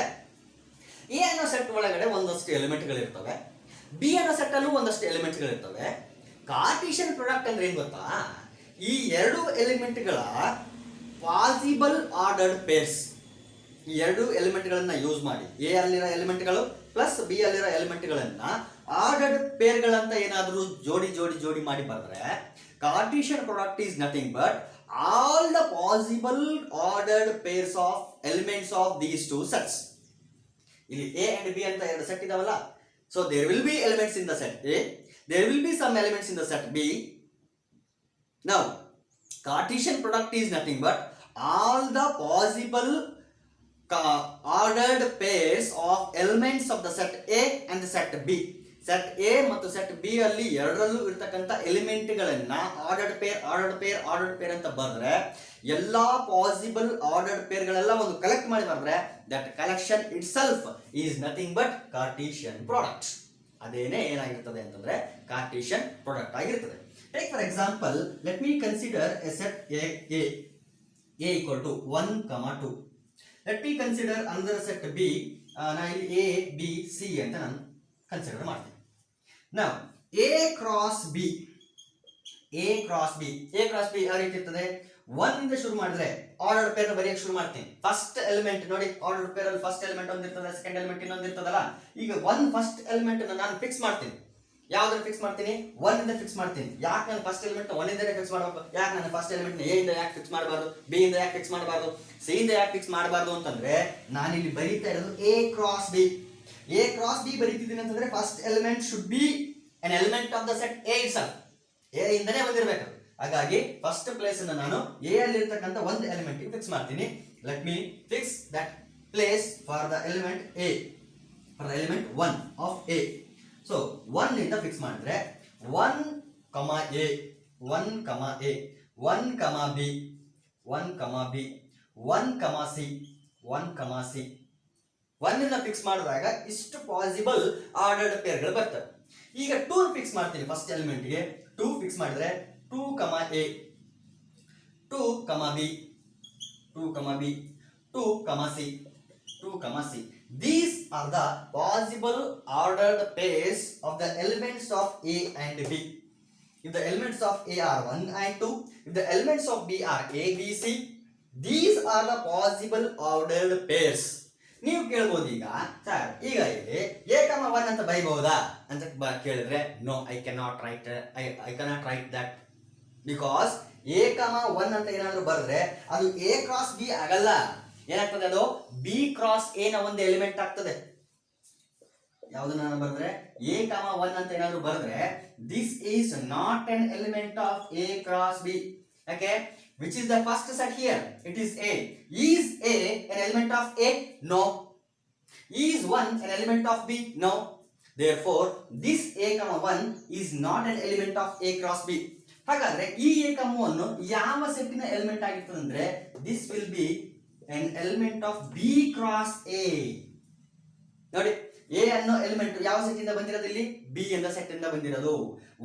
A ಅನ್ನೋ ಸೆಟ್ ಒಳಗಡೆ ಒಂದಷ್ಟು ಎಲಿಮೆಂಟ್ಗಳಿರ್ತವೆ, ಬಿ ಅನ್ನೋ ಸೆಟ್ ಅಲ್ಲೂ ಒಂದಷ್ಟು ಎಲಿಮೆಂಟ್ಗಳಿರ್ತವೆ. ಕಾರ್ಟಿಷಿಯನ್ ಪ್ರಾಡಕ್ಟ್ ಅಂದ್ರೆ ಏನ್ ಗೊತ್ತಾ, ಈ ಎರಡು ಎಲಿಮೆಂಟ್ಗಳ ಪಾಸಿಬಲ್ ಆರ್ಡರ್ಡ್ ಪೇರ್ಸ್, ಈ ಎರಡು ಎಲಿಮೆಂಟ್ಗಳನ್ನ ಯೂಸ್ ಮಾಡಿ ಎ ಅಲ್ಲಿರೋ ಎಲಿಮೆಂಟ್ಗಳು ಪ್ಲಸ್ ಬಿ ಅಲ್ಲಿರೋ ಎಲಿಮೆಂಟ್ಗಳನ್ನ ಆರ್ಡರ್ಡ್ ಪೇರ್ಗಳಂತ ಏನಾದರೂ ಜೋಡಿ ಮಾಡಿ ಬರೆದ್ರೆ Cartesian product is nothing but all the possible ordered pairs of elements of these two sets. ಇಲ್ಲಿ ಎ ಅಂಡ್ ಬಿ ಅಂತ ಎರಡು ಸೆಟ್ ಇದಾವಲ್ಲ, so there will be elements in the set A, there will be some elements in the set B. Now Cartesian product is nothing but all the possible ordered pairs of elements of the set A and the set B. Set A ಮತ್ತು set B ಅಲ್ಲಿ ಎರಡರಲ್ಲೂ ಇರತಕ್ಕಂತ ಎಲಿಮೆಂಟ್ಗಳನ್ನ ordered peer ಅಂತ ಬರೆದ್ರೆ ಎಲ್ಲಾ possible ordered ಪೇರ್ಗಳೆಲ್ಲ ಒಂದು collect ಮಾಡಿ ಬರೆದ್ರೆ that collection itself is nothing but Cartesian product. ಅದೇನೇ ಏನಾಗಿರ್ತದೆ ಅಂತಂದ್ರೆ ಕಾರ್ಟೀಷಿಯನ್ ಪ್ರಾಡಕ್ಟ್ ಆಗಿರ್ತದೆ. Take for example, let me consider a set A equal to 1, 2. Let me consider another set B, A, B, C ಅಂತ ನಾನು consider ಮಾಡ್ತೀನಿ. Now A cross B ಯಾವ ರೀತಿ ಇರ್ತದೆ, 1 ಇಂದ ಶುರು ಮಾಡಿದ್ರೆ ಆರ್ಡರ್ ಪೇರ್ ಬರೆಯಕ್ಕೆ ಶುರು ಮಾಡ್ತೀನಿ. ಫಸ್ಟ್ ಎಲಿಮೆಂಟ್ ನೋಡಿ, ಆರ್ಡರ್ ಪೇರ್ ಅಲ್ಲಿ ಫಸ್ಟ್ ಎಲಿಮೆಂಟ್ ಒಂದಿರ್ತದೆ, ಸೆಕೆಂಡ್ ಎಲಿಮೆಂಟ್ ಇನ್ನೊಂದಿರ್ತದಲ್ಲ. ಈಗ ಫಸ್ಟ್ ಎಲಿಮೆಂಟ್ ನಾನು ಫಿಕ್ಸ್ ಮಾಡ್ತೀನಿ. ಯಾವ್ದಾದ್ರು ಫಿಕ್ಸ್ ಮಾಡ್ತೀನಿ, 1 ಇಂದ ಫಿಕ್ಸ್ ಮಾಡ್ತೀನಿ. ಯಾಕೆ ನಾನು ಫಸ್ಟ್ ಎಲಿಮೆಂಟ್ 1 ಇಂದ ಫಿಕ್ಸ್ ಮಾಡಬೇಕು, ಯಾಕೆ ನಾನು ಫಸ್ಟ್ ಎಲಿಮೆಂಟ್ ಎ ಇಂದ ಯಾಕೆ ಫಿಕ್ಸ್ ಮಾಡಬಾರ್ದು, ಬಿ ಇಂದ ಯಾಕೆ ಫಿಕ್ಸ್ ಮಾಡಬಾರ್ದು, ಸಿ ಇಂದ ಯಾಕೆ ಫಿಕ್ಸ್ ಮಾಡಬಾರ್ದು ಅಂತಂದ್ರೆ ನಾನು ಇಲ್ಲಿ ಬರೀತಾ ಇರೋದು ಎ ಕ್ರಾಸ್ ಬಿ ಬರೀತಿದ್ದೀನಿ ಅಂತಂದ್ರೆ first element should be an element of the set A itself. A ಇಂದನೇ ಬಂದಿರಬೇಕು. ಹಾಗಾಗಿ ಫಸ್ಟ್ ಪ್ಲೇಸ್ ಅನ್ನು ನಾನು ಎ ಅಲ್ಲಿ ಇರತಕ್ಕಂತ ಒಂದು ಎಲಿಮೆಂಟ್ ಫಿಕ್ಸ್ ಮಾಡ್ತೀನಿ. Let me fix that place for the element A, for the element 1 of A. So 1 ಇಂದ fix ಮಾಡಿದ್ರೆ 1, A, 1, A, 1, B, 1, C, 1 ಇಂದ ಫಿಕ್ಸ್ ಮಾಡಿದಾಗ ಇಷ್ಟು ಪಾಸಿಬಲ್ ಆರ್ಡರ್ಡ್ ಪೇರ್ಗಳು ಬರ್ತವೆ. ಈಗ 2 ಫಿಕ್ಸ್ ಮಾಡ್ತೀನಿ ಫಸ್ಟ್ ಎಲಿಮೆಂಟ್ಗೆ. 2 ಫಿಕ್ಸ್ ಮಾಡಿದ್ರೆ 2, A, 2, B, 2, C. These are the possible ordered pairs of the elements of A and B. If the elements of A are 1 and 2, if the elements of B are A, B, C, these are the possible ordered pairs. ನೀವು ಕೇಳ್ಬೋದು ಈಗ sir, ಈಗ ಇಲ್ಲಿ A, 1 ಅಂತ ಬರೀಬಹುದಾ ಅಂತ ಕೇಳಿದ್ರೆ no, I cannot write that because A, 1 ಅಂತ ಏನಾದ್ರು ಬರೆದ್ರೆ ಅದು A ಕ್ರಾಸ್ B ಆಗಲ್ಲ. ಏನಾಗ್ತದೆ, ಅದು B ಕ್ರಾಸ್ A ನ ಒಂದು ಎಲಿಮೆಂಟ್ ಆಗ್ತದೆ. ಯಾವ್ದನ್ನ ಬರೆದ್ರೆ A, 1 ಅಂತ ಏನಾದ್ರು ಬರೆದ್ರೆ this is not an element of A cross B. ಯಾಕೆ? Which is the first set here? It is A. Is A an element of A? No. Is 1 an element of B? No. Therefore, this A, 1 is not an element of A cross B. ಹಾಗಾದ್ರೆ ಈ A, 1 ಯಾವ ಸೆಟ್ಟಿನ element ಆಗಿರ್ತದೆ ಅಂದ್ರೆ this will be an element of B cross A. ನೋಡಿ, A ಅನ್ನೋ element ಯಾವ set ಇಂದ ಬಂದಿರೋದು, ಇಲ್ಲಿ B ಎಂಬ ಸೆಟ್ ಇಂದ ಬಂದಿರೋದು.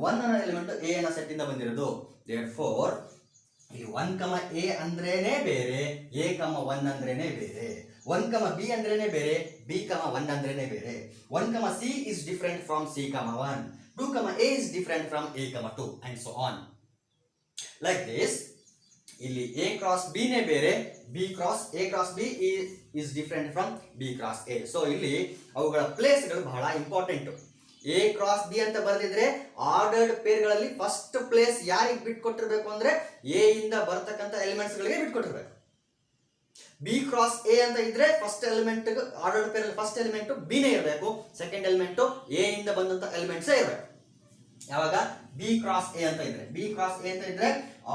1 ಅನ್ನೋ ಎಲಿಮೆಂಟ್ A ಅನ್ನೋ ಸೆಟ್ ಇಂದ ಬಂದಿರೋದು. Therefore, ಇಲ್ಲಿ 1, A ಅಂದ್ರೇನೆ ಬೇರೆ, A, 1 ಅಂದ್ರೇನೆ ಬೇರೆ. 1, B ಅಂದ್ರೇನೆ ಬೇರೆ, B, 1 ಅಂದ್ರೇನೆ ಬೇರೆ. 1, C is different from C, 1. 2, A is different from A, 2 and so on. Like this, ಇಲ್ಲಿ A cross B ನೇ ಬೇರೆ, A cross B is different from B cross A. So ಇಲ್ಲಿ ಅವುಗಳ ಪ್ಲೇಸ್ಗಳು ಬಹಳ ಇಂಪಾರ್ಟೆಂಟ್. A cross B ಅಂತ ಬರೆದಿದ್ರೆ ordered ಪೇರ್ಗಳಲ್ಲಿ first place ಯಾರಿಗೆ ಬಿಟ್ಕೊಟ್ಟಿರ್ಬೇಕು ಅಂದ್ರೆ A ಇಂದ ಬರ್ತಕ್ಕಂಥ ಎಲಿಮೆಂಟ್ಸ್ ಗಳಿಗೆ ಬಿಟ್ಕೊಟ್ಟಿರ್ಬೇಕು. B cross A ಅಂತ ಇದ್ರೆ ಫಸ್ಟ್ ಎಲಿಮೆಂಟ್ ಆರ್ಡರ್ಡ್ ಪೇರ್ ಅಲ್ಲಿ ಫಸ್ಟ್ ಎಲಿಮೆಂಟ್ B ನೇ ಇರಬೇಕು, ಸೆಕೆಂಡ್ ಎಲಿಮೆಂಟ್ A ಇಂದ ಬಂದಂತ ಎಲಿಮೆಂಟ್ಸ್ ಇರಬೇಕು. ಯಾವಾಗ B cross A ಅಂತ ಇದ್ರೆ, B cross A ಅಂತ ಇದ್ರೆ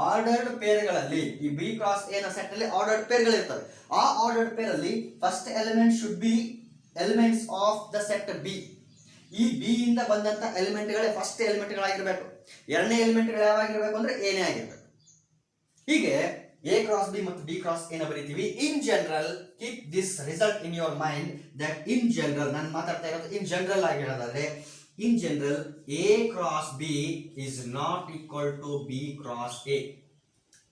ಆರ್ಡರ್ಡ್ ಪೇರ್ಗಳಲ್ಲಿ ಈ B cross A ನ ಸೆಟ್ ಅಲ್ಲಿ ಆರ್ಡರ್ಡ್ ಪೇರ್ಗಳು ಇರ್ತವೆ. ಆ ಆರ್ಡರ್ಡ್ ಪೇರ್ ಅಲ್ಲಿ first element should be elements of the set B. ಈ ಬಿ ಇಂದ ಬಂದಂತ ಎಲಿಮೆಂಟ್ಗಳೇ ಫಸ್ಟ್ ಎಲಿಮೆಂಟ್ಗಳಾಗಿರ್ಬೇಕು. ಎರಡನೇ ಎಲಿಮೆಂಟ್ಗಳು ಯಾವಾಗಿರ್ಬೇಕು ಅಂದ್ರೆ ಏನೇ ಆಗಿರ್ಬೇಕು. ಹೀಗೆ A cross B ಮತ್ತು B cross A ನ ಬರೀತೀವಿ. In general keep this result in your mind that in general, ನಾನು ಮಾತಾಡ್ತಾ ಇರೋದು ಇನ್ ಜನರಲ್ ಆಗಿ ಹೇಳೋದಾದ್ರೆ, in general A cross B is not equal to B cross A.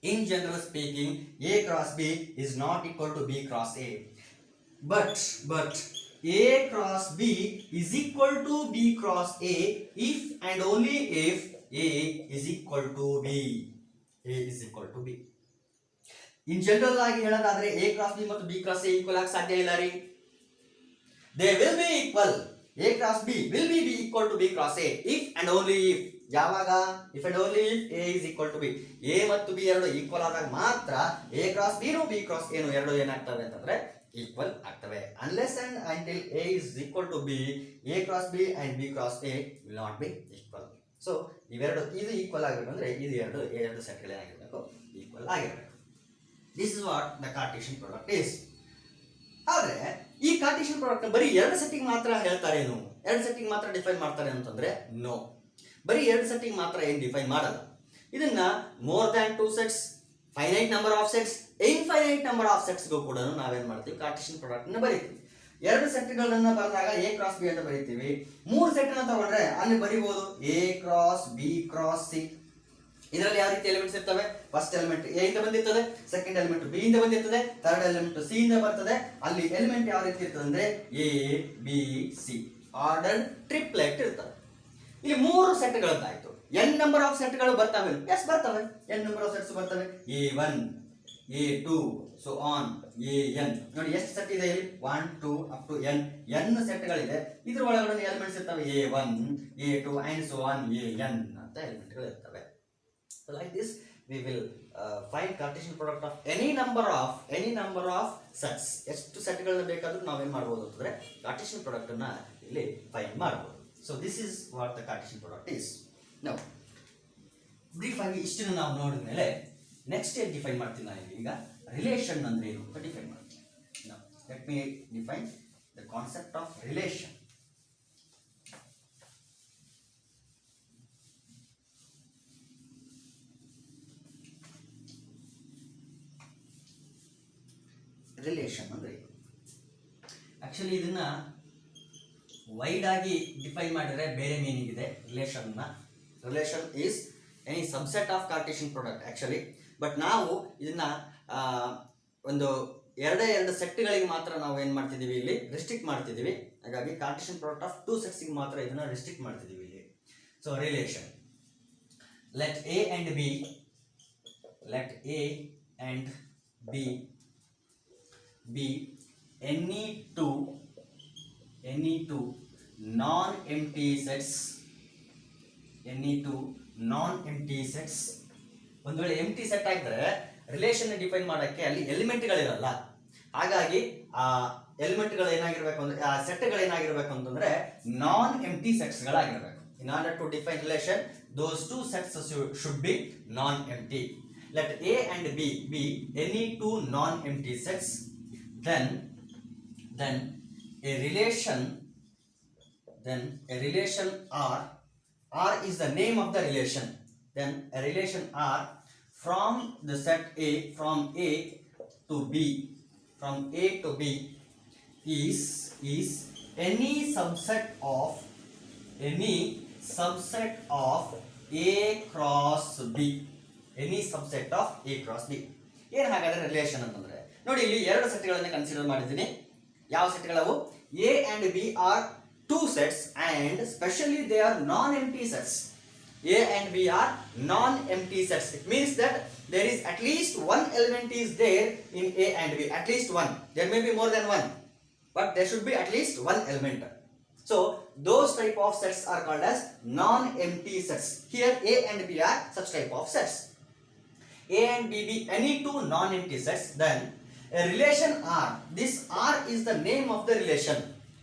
In general speaking, A cross B is not equal to B cross A. But A cross B is equal to B cross A if and only if A is equal to B. A is equal to B. In general ಆಗಿ ಹೇಳೋದಾದ್ರೆ A cross B ಮತ್ತು B cross A equal ಆಗಿ ಸಾಧ್ಯ ಇಲ್ಲ ರೀ. They will be equal. A cross B will be equal to B cross A if and only if. ಯಾವಾಗ? if and only if A is equal to B. A ಮತ್ತು B ಎರಡು equal ಆದಾಗ ಮಾತ್ರ A cross B ನು B cross A ನು ಎರಡು ಏನಾಗ್ತವೆ ಅಂತಂದ್ರೆ equal ಆಗ್ತವೆ. unless and until A is equal to B, A cross B and B cross A will not be equal. So ಇವೆರಡು ಇದು ಈಕ್ವಲ್ ಆಗಬೇಕಂದ್ರೆ ಇದು ಎರಡು ಸೆಟ್ಗಳು ಏನಾಗಿರಬೇಕು? ಈಕ್ವಲ್ ಆಗಿರಬೇಕು. This is what the Cartesian product is. ಆದ್ರೆ ಈ ಕಾರ್ಟೇಶಿಯನ್ ಪ್ರಾಡಕ್ಟ್ ಬರೀ ಎರಡು ಸೆಟ್ಟಿಗೆ ಮಾತ್ರ ಹೇಳ್ತಾರೇನು, ಎರಡು ಸೆಟ್ಟಿಗೆ ಮಾತ್ರ ಡಿಫೈನ್ ಮಾಡ್ತಾರೆ ಅಂತಂದ್ರೆ ನೋ, ಬರೀ ಎರಡು ಸೆಟ್ಟಿಗೆ ಮಾತ್ರ ಏನು ಡಿಫೈನ್ ಮಾಡಲ್ಲ. ಇದನ್ನ more than 2 sets, finite number of sets, infinite number of ಸೆಟ್ಸ್ಗೂ ಕೂಡ ನಾವೇನ್ ಮಾಡ್ತೀವಿ? ಕಾರ್ಟೇಶಿಯನ್ ಪ್ರಾಡಕ್ಟ್ ನ ಬರೀತೀವಿ. ಎರಡು ಸೆಟ್ಗಳನ್ನ ಬರೆದಾಗ A ಕ್ರಾಸ್ B ಅಂತ ಬರೀತೀವಿ. 3 ಸೆಟ್ ಅನ್ನ ತಗೊಂಡ್ರೆ ಅಲ್ಲಿ ಬರೀಬಹುದು A cross B cross C. ಇದರಲ್ಲಿ ಯಾವ ರೀತಿ ಎಲಿಮೆಂಟ್ಸ್ ಇರ್ತವೆ? ಫಸ್ಟ್ ಎಲಿಮೆಂಟ್ A ಇಂದ ಬಂದಿರ್ತದೆ, ಸೆಕೆಂಡ್ ಎಲಿಮೆಂಟ್ B ಇಂದ ಬಂದಿರ್ತದೆ, ಥರ್ಡ್ ಎಲಿಮೆಂಟ್ C ಇಂದ ಬರ್ತದೆ. ಅಲ್ಲಿ ಎಲಿಮೆಂಟ್ ಯಾವ ರೀತಿ ಇರ್ತದೆ ಅಂದ್ರೆ A B C order triplet ಇರ್ತವೆ. ಇಲ್ಲಿ 3 ಸೆಟ್ಗಳದ್ದಾಯ್ತು. n ನಂಬರ್ ಆಫ್ ಸೆಟ್ಗಳು ಬರ್ತವೆ? ಎಸ್ ಬರ್ತವೆ, n ನಂಬರ್ ಆಫ್ ಸೆಟ್ಸ್ ಬರ್ತವೆ. A1 A2 so on AN. ನೋಡಿ ಎಷ್ಟು ಸೆಟ್ ಇದೆ ಇಲ್ಲಿ? 1 2 ಅಪ್ ಟು n ಸೆಟ್ಗಳಿದೆ. ಇದ್ರ ಒಳಗಡೆ ಎಲಿಮೆಂಟ್ಸ್ ಇರ್ತವೆ A1 A2 and so on AN ಅಂತ ಎಲಿಮೆಂಟ್ಗಳು ಇರ್ತವೆ. So like this we will find Cartesian product of any number of sets. ಎಷ್ಟು ಸೆಟ್ಗಳನ್ನ ಬೇಕಾದರೂ ನಾವೇನ್ ಮಾಡಬಹುದು ಅಂತಂದ್ರೆ Cartesian product ಅನ್ನ ಇಲ್ಲಿ ಫೈಂಡ್ ಮಾಡಬಹುದು. So this is what the Cartesian product is. Now brief ಆಗಿ ಇಷ್ಟನ್ನು ನಾವು ನೋಡಿದ ಮೇಲೆ ನೆಕ್ಸ್ಟ್ ಏನು ಡಿಫೈನ್ ಮಾಡ್ತೀನಿ ನಾನು ಈಗ ರಿಲೇಷನ್ ಅಂದ್ರೆ ಏನು ಅಂತ ಡಿಫೈನ್ ಮಾಡ್ತೀನಿ. Now let me define the concept of relation. Relation ಅಂದ್ರೆ ಆಕ್ಚುಲಿ ಇದನ್ನ ವೈಡ್ ಆಗಿ ಡಿಫೈನ್ ಮಾಡಿದ್ರೆ ಬೇರೆ ಮೀನಿಂಗ್ ಇದೆ relation is any subset of Cartesian product actually. But ನಾವು ಇದನ್ನ ಒಂದು ಎರಡು ಸೆಟ್ಗಳಿಗೆ ಮಾತ್ರ ನಾವು ಏನ್ ಮಾಡ್ತಿದೀವಿ ಇಲ್ಲಿ ರಿಸ್ಟ್ರಿಕ್ಟ್ ಮಾಡ್ತಿದೀವಿ. ಹಾಗಾಗಿ ಕಾರ್ಟೇಶಿಯನ್ ಪ್ರಾಡಕ್ಟ್ ಆಫ್ 2 ಸೆಟ್ಸ್ಗೆ ಮಾತ್ರ ಇದನ್ನ ರಿಸ್ಟ್ರಿಕ್ಟ್ ಮಾಡ್ತಿದೀವಿ ಇಲ್ಲಿ. So relation let A and B be any two non-empty sets. ಒಂದು ವೇಳೆ ಎಂಟಿ ಸೆಟ್ ಆಗಿದ್ರೆ ರಿಲೇಷನ್ ಡಿಫೈನ್ ಮಾಡಕ್ಕೆ ಅಲ್ಲಿ ಎಲಿಮೆಂಟ್ಗಳಿರಲ್ಲ. ಹಾಗಾಗಿ ಆ ಎಲಿಮೆಂಟ್ಗಳು ಏನಾಗಿರ್ಬೇಕು ಅಂದ್ರೆ ಆ ಸೆಟ್ಗಳು ಏನಾಗಿರ್ಬೇಕು ಅಂತಂದ್ರೆ ನಾನ್ ಎಂಟಿ ಸೆಟ್ಸ್ಗಳಾಗಿರ್ಬೇಕು. In order to define relation those 2 sets should be non-empty. Let A and B be any 2 non-empty sets. Then a relation R is the name of the relation. Then a relation R from the set A, from A to B is any subset of A cross B. Any subset of A cross B. ಏನು ಹಾಗಾದ್ರೆ relation ಅಂತಂದ್ರೆ ನೋಡಿ, ಇಲ್ಲಿ ಎರಡು ಸೆಟ್ಗಳನ್ನು consider ಮಾಡಿದ್ದೀನಿ. ಯಾವ ಸೆಟ್ಗಳವು? A and B are two sets and specially they are non empty sets. A and B are non-empty sets. It means that there is at least one element is there in A and B. At least one. There may be more than one, but there should be at least one element. So those type of sets are called as non-empty sets. Here A and B are such type of sets. A and B be any two non-empty sets, then a relation R. This R is the name of the relation.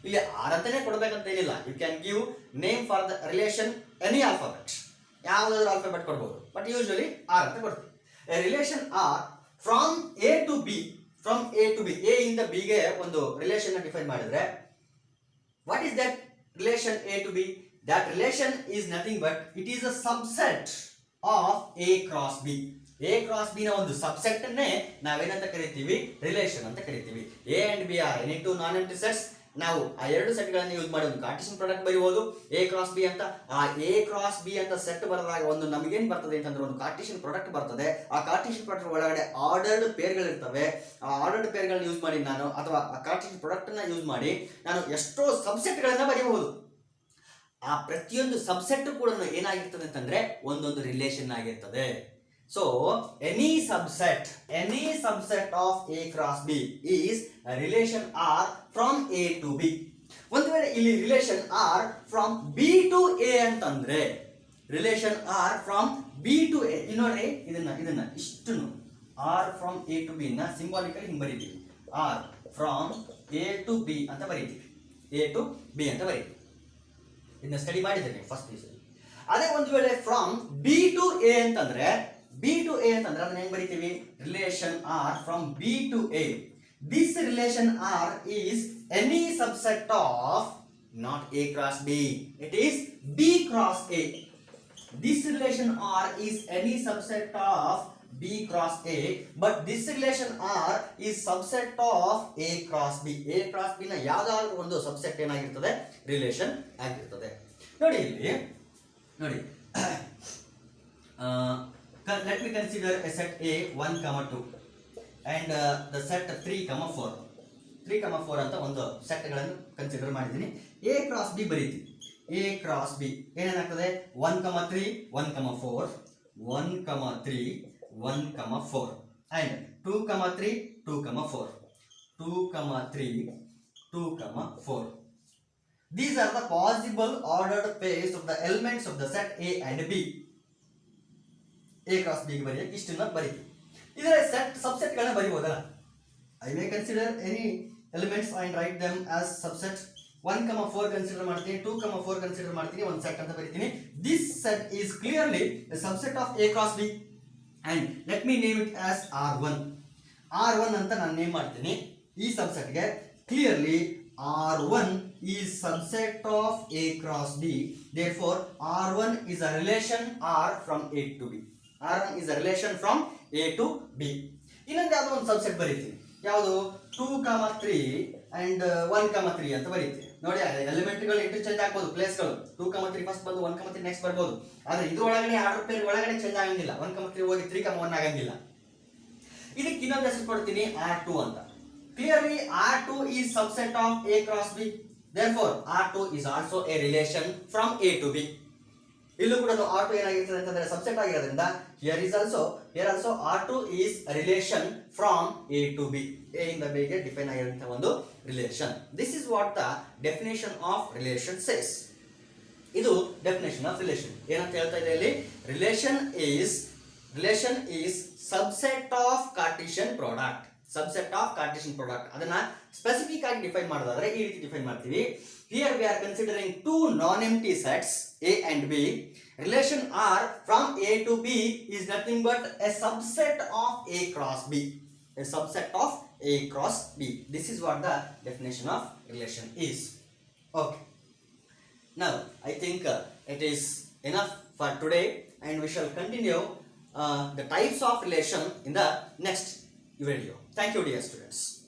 ಇಲ್ಲಿ R ಅಂತಾನೆ ಕೊಡಬೇಕಂತ ಏನಿಲ್ಲ. You can give name for the relation any alphabet. ಯಾವುದಾದ್ರೂ alphabet ಕೊಡಬಹುದು, but usually R ಅಂತ ಕೊಡ್ತೀವಿ. A relation R from A to B, from A to B, A ಇಂದ B ಗೆ ಒಂದು ರಿಲೇಷನ್ ಡಿಫೈನ್ ಮಾಡಿದ್ರೆ, what is that relation A to B? That relation is nothing but it is a subset of A cross B. A cross B ನ ಒಂದು subset ಅನ್ನೇ ನಾವೇನಂತ ಕರಿತೀವಿ? Relation ಅಂತ ಕರಿತೀವಿ. A and B are any two non empty sets. ನಾವು ಆ ಎರಡು ಸೆಟ್ಗಳನ್ನು ಯೂಸ್ ಮಾಡಿ ಒಂದು ಕಾರ್ಟಿಷಿಯನ್ ಪ್ರಾಡಕ್ಟ್ ಬರೀಬಹುದು ಎ ಕ್ರಾಸ್ ಬಿ ಅಂತ. ಆ ಎ ಕ್ರಾಸ್ ಬಿ ಅಂತ ಸೆಟ್ ಬರೆದಾಗ ಒಂದು ನಮಗೇನು ಬರ್ತದೆ ಅಂತಂದ್ರೆ ಒಂದು ಕಾರ್ಟಿಷಿಯನ್ ಪ್ರಾಡಕ್ಟ್ ಬರ್ತದೆ. ಆ ಕಾರ್ಟಿಷಿಯನ್ ಪ್ರಾಡಕ್ಟ್ ಒಳಗಡೆ ಆರ್ಡರ್ಡ್ ಪೇರ್ಗಳಿರ್ತವೆ. ಆ ಆರ್ಡರ್ಡ್ ಪೇರ್ಗಳನ್ನ ಯೂಸ್ ಮಾಡಿ ನಾನು, ಅಥವಾ ಆ ಕಾರ್ಟಿಷಿಯನ್ ಪ್ರಾಡಕ್ಟ್ ನ ಯೂಸ್ ಮಾಡಿ ನಾನು ಎಷ್ಟೋ ಸಬ್ಸೆಟ್ಗಳನ್ನ ಬರೆಯಬಹುದು. ಆ ಪ್ರತಿಯೊಂದು ಸಬ್ಸೆಟ್ ಕೂಡ ಏನಾಗಿರ್ತದೆ ಅಂತಂದ್ರೆ ಒಂದೊಂದು ರಿಲೇಷನ್ ಆಗಿರ್ತದೆ. So any subset of A cross B is a relation R from A to B. ಒಂದು ವೇಳೆ ಇಲ್ಲಿ relation R from B to A ಅಂತಂದ್ರೆ, relation R from B to A, ನೋಡ್ರಿ ಇದನ್ನ ಇಷ್ಟನ್ನು R from A to B ನ symbolically ಹಿಂಗೆ ಬರೀತೀವಿ. R from A to B ಅಂತ ಬರೀತೀವಿ. A to B ಅಂತ ಬರೀತೀವಿ. ಇದನ್ನ ಸ್ಟಡಿ ಮಾಡಿದ್ದೇನೆ ಫಸ್ಟ್ ಪೀಸ್. ಅದೇ ಒಂದು ವೇಳೆ ಫ್ರಮ್ B to A ಅಂತಂದ್ರೆ, B to A ಅಂತಂದ್ರೆ ಅದನ್ನ ಹೆಂಗ್ ಬರೀತೀವಿ? Relation R from B to A. This relation R is any subset of not A cross B. It is B cross A. This relation R is any subset of B cross A, but this relation R is subset of A cross B. A cross B ನ ಯಾವ್ದಾದ್ರು ಒಂದು subset ಏನಾಗಿರ್ತದೆ? Relation ಆಗಿರ್ತದೆ. ನೋಡಿ ಇಲ್ಲಿ ನೋಡಿ, let me consider a set A 1, 2 and the set 3, 4. 3, 4 ಅಂತ ಒಂದು ಸೆಟ್ಗಳನ್ನು ಕನ್ಸಿಡರ್ ಮಾಡಿದ್ದೀನಿ. A cross B ಬರೀತೀವಿ. A cross B ಏನೇನಾಗ್ತದೆ? 1, 3, 1, 4, 1, 3, 1, 4 and 2, 3, 2, 4, 2, 3, 2, 4. These are the possible ordered pairs of the elements of the set A and B. A cross B ಗೆ ಬರೆಯಕ್ಕೆ ಇಷ್ಟನ್ನ ಬರೀತೀವಿ. ಇದರ set ಸಬ್ಸೆಟ್ಗಳನ್ನ ಬರೀಬಹುದಲ್ಲ? I may consider any elements and write them as subset. 1, 4 consider ಮಾಡ್ತೀನಿ, 2, 4 consider ಮಾಡ್ತೀನಿ, ಒಂದು set ಅಂತ ಬರೀತೀನಿ. This set is clearly a subset of A cross B and let me name it as R1. R1 ಅಂತ ನಾನು name ಮಾಡ್ತೀನಿ ಈ ಸಬ್ಸೆಟ್ಗೆ. Clearly R1 is subset of A cross B. Therefore R1 is a relation R from A to B. R1 is a relation from A to B. ಇನ್ನೊಂದು ಯಾವುದೋ ಒಂದು subset ಬರೀತೀನಿ. ಯಾವುದು? 2, 3 and 1, 3 ಅಂತ ಬರೀತೀನಿ. ನೋಡಿ, ಎಲಿಮೆಂಟ್ಗಳು ಇಂಟರ್ಚೇಂಜ್ ಆಗ್ಬೋದು, ಪ್ಲೇಸ್ಗಳು. 2, 3 ಫಸ್ಟ್ ಬಂದು 1, 3 ನೆಕ್ಸ್ಟ್ ಬರ್ಬೋದು. ಆದ್ರೆ ಇದ್ರೊಳಗಡೆ ಆರ್ಡರ್ ಪೇರ್ ಒಳಗಡೆ ಚೇಂಜ್ ಆಗಂಗಿಲ್ಲ. 1, 3 ಹೋಗಿ 3, 1 ಆಗಂಗಿಲ್ಲ. ಇದಕ್ಕೆ ಇನ್ನೊಂದು ಹೆಸರು ಕೊಡ್ತೀನಿ, R2 ಅಂತ. Clearly R2 is subset of A cross B. Therefore R2 is also a relation from A to B. ಇಲ್ಲೂ ಕೂಡ R2 ಏನಾಗಿರ್ತದೆ ಅಂತಂದ್ರೆ ಸಬ್ಸೆಟ್ ಆಗಿರೋದ್ರಿಂದ here also R2 is a relation from A to B. A ಇಂದ B ಗೆ define ಆಗಿರುವಂತಹ ಒಂದು relation. This is what the definition of relation says. ಇದು definition of relation. ಏನಂತ ಹೇಳ್ತಾ ಇದೆ ಇಲ್ಲಿ? Relation is subset of Cartesian product. Subset of Cartesian product ಅದನ್ನ ಸ್ಪೆಸಿಫಿಕ್ ಆಗಿ ಡಿಫೈನ್ ಮಾಡೋದಾದ್ರೆ ಈ ರೀತಿ ಡಿಫೈನ್ ಮಾಡ್ತೀವಿ. Here we are considering two non-empty sets A and B. Relation R from A to B is nothing but a subset of A cross B. A subset of A cross B. This is what the definition of relation is. Okay. Now I think it is enough for today, and we shall continue the types of relation in the next video. Thank you, dear students.